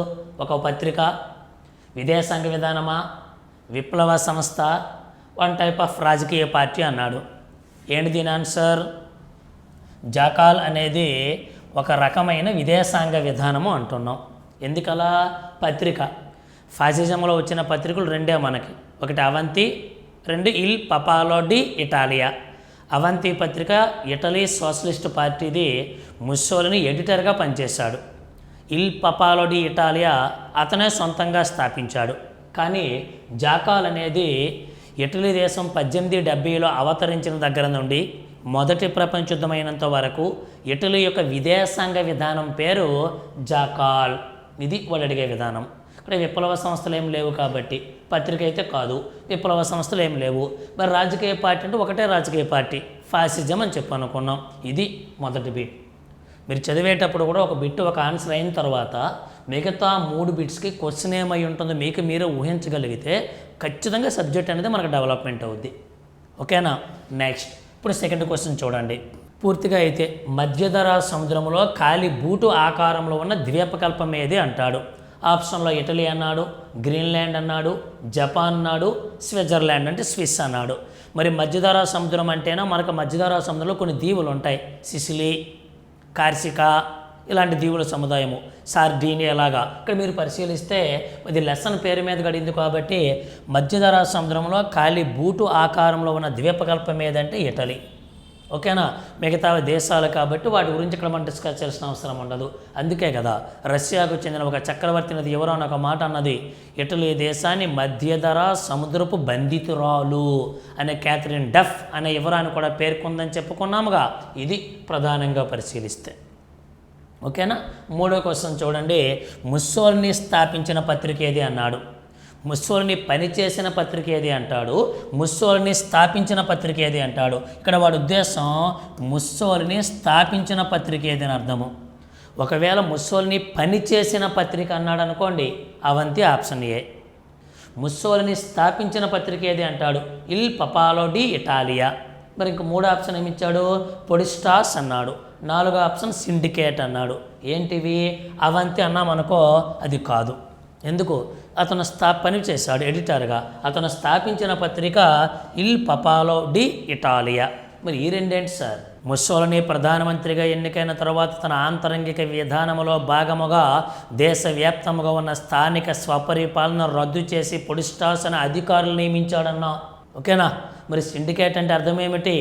ఒక పత్రిక, విదేశాంగ విధానమా, విప్లవ సంస్థ, 1 టైప్ ఆఫ్ రాజకీయ పార్టీ అన్నాడు. ఏంటి దీని ఆన్సర్? జాకాల్ అనేది ఒక రకమైన విదేశాంగ విధానము అంటున్నాం. ఎందుకలా? పత్రిక, ఫాసిజంలో వచ్చిన పత్రికలు రెండే మనకి, ఒకటి అవంతి, 2 ఇల్ పపాలో డి ఇటాలియా. అవంతి పత్రిక ఇటలీ సోషలిస్ట్ పార్టీది, ముస్సోలినీ ఎడిటర్గా పనిచేశాడు. ఇల్ పపాలో డి ఇటాలియా అతనే సొంతంగా స్థాపించాడు. కానీ జాకాల్ అనేది ఇటలీ దేశం 1870లో అవతరించిన దగ్గర నుండి మొదటి ప్రపంచ యుద్ధమైనంత వరకు ఇటలీ యొక్క విదేశాంగ విధానం పేరు జాకాల్. ఇది వాళ్ళు అడిగే విధానం. ఇక్కడ విప్లవ సంస్థలు ఏం లేవు కాబట్టి పత్రిక అయితే కాదు, విప్లవ సంస్థలు ఏం లేవు. మరి రాజకీయ పార్టీ అంటే ఒకటే రాజకీయ పార్టీ, ఫాసిజం అని చెప్పి అనుకున్నాం. ఇది మొదటి బిట్. మీరు చదివేటప్పుడు కూడా ఒక బిట్ ఒక ఆన్సర్ అయిన తర్వాత మిగతా 3 బిట్స్కి క్వశ్చన్ ఏమై ఉంటుందో మీకు మీరే ఊహించగలిగితే ఖచ్చితంగా సబ్జెక్ట్ అనేది మనకు డెవలప్మెంట్ అవుద్ది. ఓకేనా? నెక్స్ట్ ఇప్పుడు సెకండ్ క్వశ్చన్ చూడండి. పూర్తిగా అయితే మధ్యధరా సముద్రంలో ఖాళీ బూటు ఆకారంలో ఉన్న ద్వీపకల్పం ఏది అంటాడు. ఆప్షన్లో ఇటలీ అన్నాడు, గ్రీన్లాండ్ అన్నాడు, జపాన్ అన్నాడు, స్విట్జర్లాండ్ అంటే స్విస్ అన్నాడు. మరి మధ్యధరా సముద్రం అంటేనా మనకు మధ్యధరా సముద్రంలో కొన్ని దీవులు ఉంటాయి. సిసిలీ, కార్సికా ఇలాంటి దీవుల సముదాయము, సార్డీనియా లాగా. ఇక్కడ మీరు పరిశీలిస్తే ఇది లెసన్ పేరు మీద గడింది కాబట్టి మధ్యధరా సముద్రంలో ఖాళీ బూటు ఆకారంలో ఉన్న ద్వీపకల్పం ఏదంటే ఇటలీ. ఓకేనా? మిగతా దేశాలు కాబట్టి వాటి గురించి ఇక్కడ మనం డిస్కస్ చేయాల్సిన అవసరం ఉండదు. అందుకే కదా రష్యాకు చెందిన ఒక చక్రవర్తి నది ఎవరో అని ఒక మాట అన్నది, ఇటలీ దేశాన్ని మధ్యధరా సముద్రపు బంధితురాలు అనే క్యాథరిన్ డఫ్ అనే యువరాన్ని కూడా పేర్కొందని చెప్పుకున్నాముగా. ఇది ప్రధానంగా పరిశీలిస్తే. ఓకేనా? మూడో క్వశ్చన్ చూడండి. ముస్సోలినీ స్థాపించిన పత్రిక ఏది అన్నాడు. ముస్సోలినీ పనిచేసిన పత్రిక ఏది అంటాడు, ముస్సోలినీ స్థాపించిన పత్రిక ఏది అంటాడు. ఇక్కడ వాడి ఉద్దేశం ముస్సోలినీ స్థాపించిన పత్రిక ఏది అని అర్థము. ఒకవేళ ముస్సోలినీ పనిచేసిన పత్రిక అన్నాడు అనుకోండి, అవంతి ఆప్షన్ ఏ. ముస్సోలినీ స్థాపించిన పత్రిక ఏది అంటాడు, ఇల్ పపాలో డి ఇటాలియా. మరి ఇంక 3 ఆప్షన్ ఏమిచ్చాడు, పొడిస్టాస్ అన్నాడు. 4వ ఆప్షన్ సిండికేట్ అన్నాడు. ఏంటివి? అవంతి అన్నామనుకో అది కాదు. ఎందుకు? అతను పని చేశాడు ఎడిటర్గా. అతను స్థాపించిన పత్రిక ఇల్ పపాలో డి ఇటాలియా. మరి ఈ రెండేంటి సార్? ముస్సోలినీ ప్రధానమంత్రిగా ఎన్నికైన తర్వాత తన ఆంతరంగిక విధానంలో భాగముగా దేశవ్యాప్తముగా ఉన్న స్థానిక స్వపరిపాలన రద్దు చేసి పొడిస్టాస్ అనే అధికారులు నియమించాడన్నా. ఓకేనా? మరి సిండికేట్ అంటే అర్థం ఏమిటి?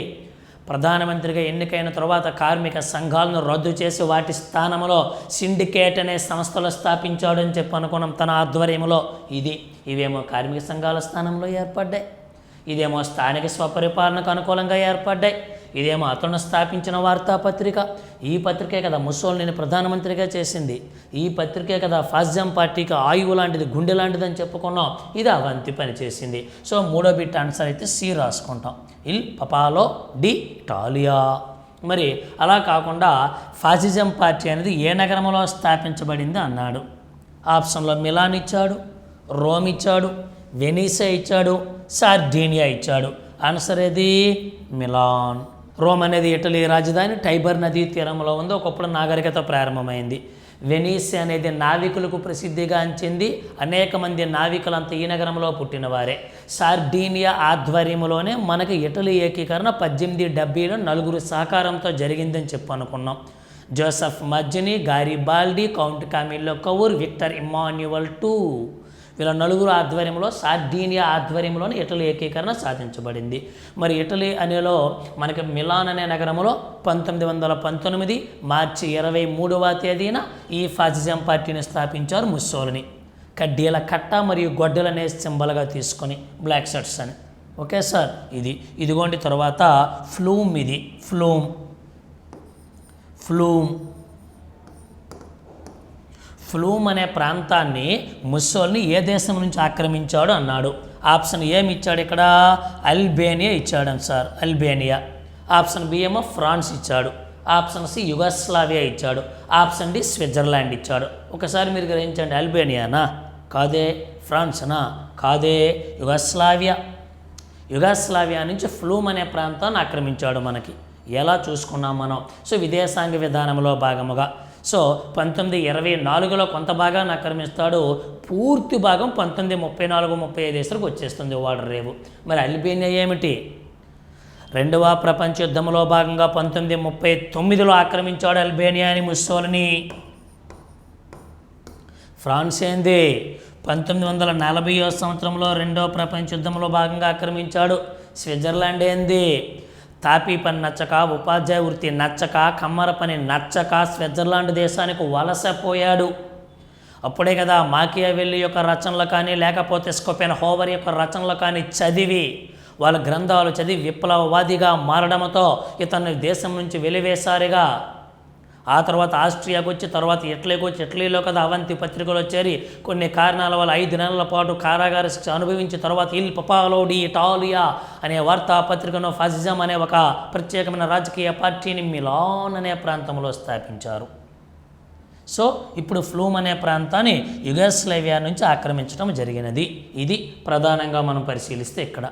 ప్రధానమంత్రిగా ఎన్నికైన తర్వాత కార్మిక సంఘాలను రద్దు చేసి వాటి స్థానంలో సిండికేట్ అనే సంస్థలు స్థాపించాడు అని చెప్పి అనుకున్నాం తన ఆధ్వర్యంలో. ఇవేమో కార్మిక సంఘాల స్థానంలో ఏర్పడ్డాయి, ఇదేమో స్థానిక స్వపరిపాలనకు అనుకూలంగా ఏర్పడ్డాయి, ఇదేమో అతను స్థాపించిన వార్తాపత్రిక. ఈ పత్రికే కదా ముస్సోలినీని ప్రధానమంత్రిగా చేసింది. ఈ పత్రికే కదా ఫాసిజం పార్టీకి ఆయువు లాంటిది, గుండె లాంటిది అని చెప్పుకున్నాం. ఇది అవంతి పని చేసింది. సో 3వ బిట్ ఆన్సర్ అయితే సి రాసుకుంటాం, ఇల్ పపాలో డి ఇటాలియా. మరి అలా కాకుండా ఫాసిజం పార్టీ అనేది ఏ నగరంలో స్థాపించబడింది అన్నాడు. ఆప్షన్లో మిలాన్ ఇచ్చాడు, రోమ్ ఇచ్చాడు, వెనీసా ఇచ్చాడు, సార్డీనియా ఇచ్చాడు. ఆన్సర్ ఏది? మిలాన్. రోమ్ అనేది ఇటలీ రాజధాని, టైబర్ నదీ తీరంలో ఉంది. ఒకప్పుడు నాగరికత ప్రారంభమైంది. వెనీస్ అనేది నావికులకు ప్రసిద్ధిగాంచింది. అనేక మంది నావికులంతా ఈ నగరంలో పుట్టినవారే. సార్డీనియా ఆధ్వర్యంలోనే మనకి ఇటలీ ఏకీకరణ 1870లో 4 సహకారంతో జరిగిందని చెప్పి అనుకున్నాం. Joseph Mazzini, Garibaldi, Count Camillo Cavour, Victor Emmanuel two, వీళ్ళ 4 ఆధ్వర్యంలో సార్డీనియా ఆధ్వర్యంలోనే ఇటలీ ఏకీకరణ సాధించబడింది. మరి ఇటలీ అనేలో మనకి మిలాన్ అనే నగరంలో 1919 మార్చి 23వ తేదీన ఈ ఫాసిజం పార్టీని స్థాపించారు ముస్సోలినీ. కడ్డీల కట్ట మరియు గొడ్డలనే సింబల్గా తీసుకొని బ్లాక్ షర్ట్స్ అని. ఓకే సార్, ఇదిగోండి. తర్వాత ఫ్లూమ్. ఇది ఫ్లూమ్ అనే ప్రాంతాన్ని ముస్సోలినీ ఏ దేశం నుంచి ఆక్రమించాడు అన్నాడు. ఆప్షన్ ఏమి ఇచ్చాడు ఇక్కడ? అల్బేనియా ఇచ్చాడు సార్, అల్బేనియా. ఆప్షన్ బి ఏమో ఫ్రాన్స్ ఇచ్చాడు. ఆప్షన్ సి యుగస్లావియా ఇచ్చాడు. ఆప్షన్ డి స్విట్జర్లాండ్ ఇచ్చాడు. ఒకసారి మీరు గ్రహించండి, అల్బేనియానా కాదే, ఫ్రాన్స్నా కాదే, యుగస్లావియా నుంచి ఫ్లూమ్ అనే ప్రాంతాన్ని ఆక్రమించాడు. మనకి ఎలా చూసుకున్నాం మనం? సో విదేశాంగ విధానంలో భాగముగా. సో 1924లో కొంత భాగాన్ని ఆక్రమిస్తాడు. పూర్తి భాగం 1934-35 వచ్చేస్తుంది వాటర్ రేవు. మరి అల్బేనియా ఏమిటి? 2వ ప్రపంచ యుద్ధంలో భాగంగా 1939లో ఆక్రమించాడు అల్బేనియాని ముస్సోలినీ. ఫ్రాన్స్ ఏంది? 1940వ సంవత్సరంలో 2వ ప్రపంచ యుద్ధంలో భాగంగా ఆక్రమించాడు. స్విట్జర్లాండ్ ఏంది? తాపీ పని నచ్చక, ఉపాధ్యాయ వృత్తి నచ్చక, కమ్మర పని నచ్చక స్విట్జర్లాండ్ దేశానికి వలసపోయాడు. అప్పుడే కదా మాకియావెల్లి యొక్క రచనలు కానీ లేకపోతే స్కోపెన్హోవర్ యొక్క రచనలు కానీ చదివి వాళ్ళ గ్రంథాలు చదివి విప్లవవాదిగా మారడంతో ఇతన్ని దేశం నుంచి వెలివేశారుగా. ఆ తర్వాత ఆస్ట్రియాకి వచ్చి తర్వాత ఇటలీకి వచ్చి ఇటలీలో కదా అవంతి పత్రికలో చేరి కొన్ని కారణాల వల్ల 5 నెలల పాటు కారాగార శిక్ష అనుభవించి తర్వాత ఇల్ పపాలో డి ఇటాలియా అనే వార్తాపత్రికను ఫాసిజం అనే ఒక ప్రత్యేకమైన రాజకీయ పార్టీని మిలాన్ అనే ప్రాంతంలో స్థాపించారు. సో ఇప్పుడు ఫ్లూమ్ అనే ప్రాంతాన్ని యుగోస్లావియా నుంచి ఆక్రమించడం జరిగినది. ఇది ప్రధానంగా మనం పరిశీలిస్తే ఇక్కడ.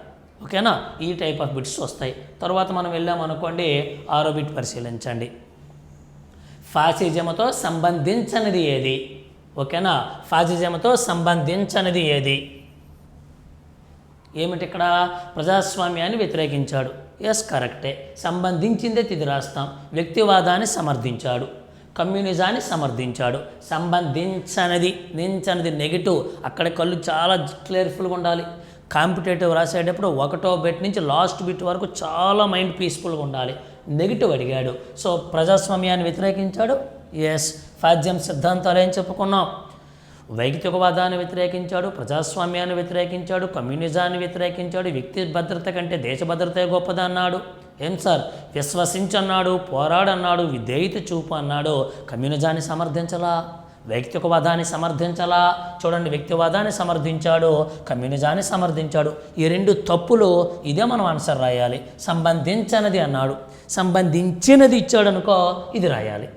ఓకేనా, ఈ టైప్ ఆఫ్ బిట్స్ వస్తాయి. తర్వాత మనం వెళ్ళామనుకోండి, 6వ బిట్ పరిశీలించండి. ఫాసిజంతో సంబంధించనిది ఏది? ఓకేనా, ఫాసిజంతో సంబంధించనిది ఏది? ఏమిటి ఇక్కడ? ప్రజాస్వామ్యాన్ని వ్యతిరేకించాడు. ఎస్, కరెక్టే. సంబంధించిందే తిది రాస్తాం. వ్యక్తివాదాన్ని సమర్థించాడు, కమ్యూనిజాన్ని సమర్థించాడు. సంబంధించనిది నెగిటివ్. అక్కడ కళ్ళు చాలా క్లియర్ఫుల్గా ఉండాలి. కాంపిటేటివ్ రాసేటప్పుడు 1వ బిట్ నుంచి లాస్ట్ బిట్ వరకు చాలా మైండ్ పీస్ఫుల్గా ఉండాలి. నెగిటివ్ అడిగాడు, సో ప్రజాస్వామ్యాన్ని వ్యతిరేకించాడు. ఎస్, ఫాసిజం సిద్ధాంతాలు ఏం చెప్పుకున్నాం? వైయక్తికవాదాన్ని వ్యతిరేకించాడు, ప్రజాస్వామ్యాన్ని వ్యతిరేకించాడు, కమ్యూనిజాన్ని వ్యతిరేకించాడు, వ్యక్తి భద్రత కంటే దేశ భద్రతే గొప్పదన్నాడు. ఏం సార్? విశ్వసించన్నాడు, పోరాడన్నాడు, విధేయత చూపు అన్నాడు. కమ్యూనిజాన్ని సమర్థించలా, వైయక్తికవాదాన్ని సమర్థించలా. చూడండి, వ్యక్తివాదాన్ని సమర్థించాడు, కమ్యూనిజాన్ని సమర్థించాడు. ఈ 2 తప్పులు. ఇదే మనం ఆన్సర్ రాయాలి. సంబంధించనది అన్నాడు, సంబంధించినది ఇచ్చాడు అనుకో, ఇది రాయాలి.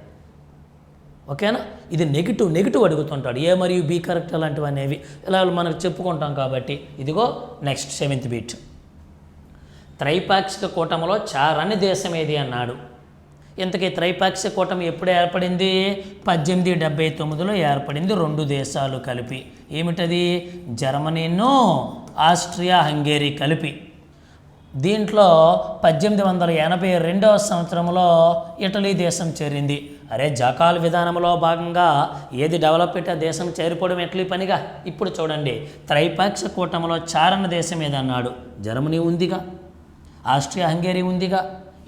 ఓకేనా, ఇది నెగిటివ్ అడుగుతుంటాడు. ఏ మరియు బి కరెక్ట్ అలాంటివి అనేవి ఇలా మనకు చెప్పుకుంటాం కాబట్టి. ఇదిగో నెక్స్ట్ 7th బిట్. త్రైపాక్షిక కూటమిలో చారని దేశం ఏది అన్నాడు. ఇంతకీ త్రైపాక్షిక కూటమి ఎప్పుడు ఏర్పడింది? 1879లో ఏర్పడింది. 2 దేశాలు కలిపి. ఏమిటది? జర్మనీను ఆస్ట్రియా హంగేరీ కలిపి. దీంట్లో 1882వ సంవత్సరంలో ఇటలీ దేశం చేరింది. అరే, జాకాల్ విధానంలో భాగంగా ఏది డెవలప్ అయితే ఆ దేశం చేరిపోవడం ఇటలీ పనిగా. ఇప్పుడు చూడండి, త్రైపాక్షిక కూటమిలో చారణ దేశం ఏదన్నాడు? జర్మనీ ఉందిగా, ఆస్ట్రియా హంగేరీ ఉందిగా,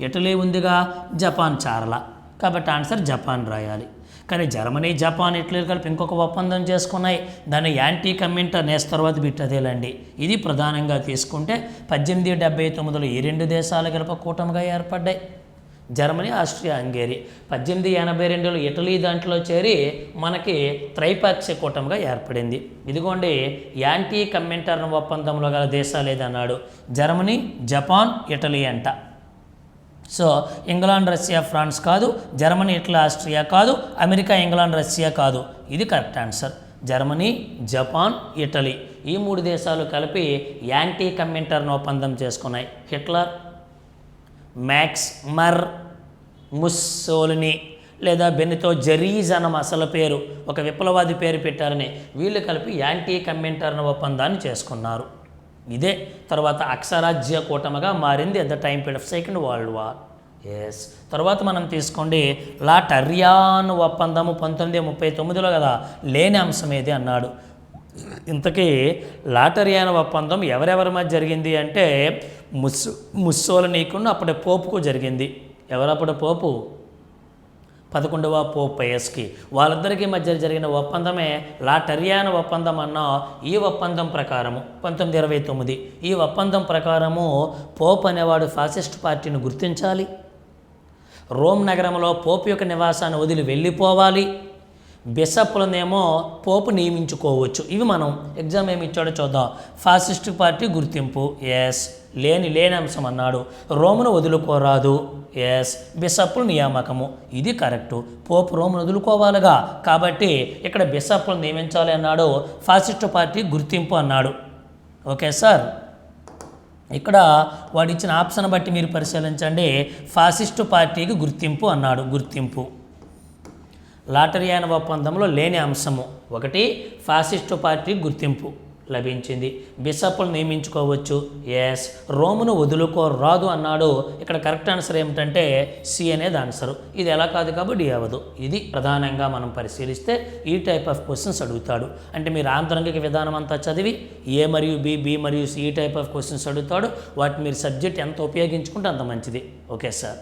ఇటలీ ఉందిగా, జపాన్ చారల. కాబట్టి ఆన్సర్ జపాన్ రాయాలి. కానీ జర్మనీ, జపాన్, ఇటలీ కలిపి ఇంకొక ఒప్పందం చేసుకున్నాయి. దాన్ని యాంటీ కమెంటర్ నేస్ తర్వాత బిట్టదేలండి. ఇది ప్రధానంగా తీసుకుంటే 1879లో ఈ 2 దేశాలు కలిపి కూటమిగా ఏర్పడ్డాయి. Germany, Austria Hungary. 1882లో ఇటలీ దాంట్లో చేరి మనకి త్రైపాక్షిక కూటమిగా ఏర్పడింది. ఇదిగోండి, యాంటీ కమెంటర్ ఒప్పందంలో గల దేశాలు ఏదన్నాడు? జర్మనీ, జపాన్, ఇటలీ అంట. సో ఇంగ్లాండ్, రష్యా, ఫ్రాన్స్ కాదు, జర్మనీ, ఇటలీ, ఆస్ట్రియా కాదు, అమెరికా, ఇంగ్లాండ్, రష్యా కాదు. ఇది correct answer. Germany, Japan, Italy ఈ 3 దేశాలు కలిపి యాంటీ కమెంటర్ ఒప్పందం చేసుకున్నాయి. హిట్లర్, మ్యాక్స్ మర్ ముస్సోలిని లేదా బెనితో జెరీజ్ అన్న అసలు పేరు, ఒక విప్లవాది పేరు పెట్టారని వీళ్ళు కలిపి యాంటీ కమెంటర్ ఒప్పందాన్ని చేసుకున్నారు. ఇదే తర్వాత అక్షరాజ్య కూటమిగా మారింది at the time period of second world war. Yes, తర్వాత మనం తీసుకోండి, లాటర్యాన్ ఒప్పందము 1939లో కదా. లేని అంశం ఏది అన్నాడు. ఇంతకీ లాటర్యాన్ ఒప్పందం ఎవరెవరి మధ్య జరిగింది అంటే ముస్సోలినీకును అప్పటి పోపుకు జరిగింది. ఎవరప్పుడు పోపు? 11వ పోప్ పయస్కి. వాళ్ళిద్దరికీ మధ్య జరిగిన ఒప్పందమే లాటర్యాన్ ఒప్పందం అన్న. ఈ ఒప్పందం ప్రకారము 1929 ఈ ఒప్పందం ప్రకారము పోప్ అనేవాడు ఫాసిస్ట్ పార్టీని గుర్తించాలి, రోమ్ నగరంలో పోప్ యొక్క నివాసాన్ని వదిలి వెళ్ళిపోవాలి, బిషప్లనేమో పోపు నియమించుకోవచ్చు. ఇవి మనం ఎగ్జామ్ ఏమి ఇచ్చాడో చూద్దాం. ఫాసిస్ట్ పార్టీ గుర్తింపు, ఎస్. లేని అంశం అన్నాడు. రోమును వదులుకోరాదు, ఎస్. బిషప్లు నియామకము, ఇది కరెక్టు. పోపు రోమును వదులుకోవాలిగా, కాబట్టి ఇక్కడ బిషప్లు నియమించాలి అన్నాడు. ఫాసిస్ట్ పార్టీ గుర్తింపు అన్నాడు. ఓకే సార్, ఇక్కడ వాడు ఇచ్చిన ఆప్షన్ బట్టి మీరు పరిశీలించండి. ఫాసిస్టు పార్టీకి గుర్తింపు అన్నాడు. గుర్తింపు లాటరియాన్ ఒప్పందంలో లేని అంశము 1 ఫాసిస్టు పార్టీ గుర్తింపు లభించింది. బిషప్లు నియమించుకోవచ్చు, ఎస్. రోమును వదులుకోరాదు అన్నాడు. ఇక్కడ కరెక్ట్ ఆన్సర్ ఏమిటంటే సి అనేది ఆన్సరు. ఇది ఎలా కాదు కాబట్టి డి అవ్వదు. ఇది ప్రధానంగా మనం పరిశీలిస్తే ఈ టైప్ ఆఫ్ క్వశ్చన్స్ అడుగుతాడు. అంటే మీరు ఆంతరంగిక విధానం అంతా చదివి ఏ మరియు బి మరియు సి ఈ టైప్ ఆఫ్ క్వశ్చన్స్ అడుగుతాడు. వాటిని మీరు సబ్జెక్ట్ ఎంత ఉపయోగించుకుంటే అంత మంచిది. Okay sir.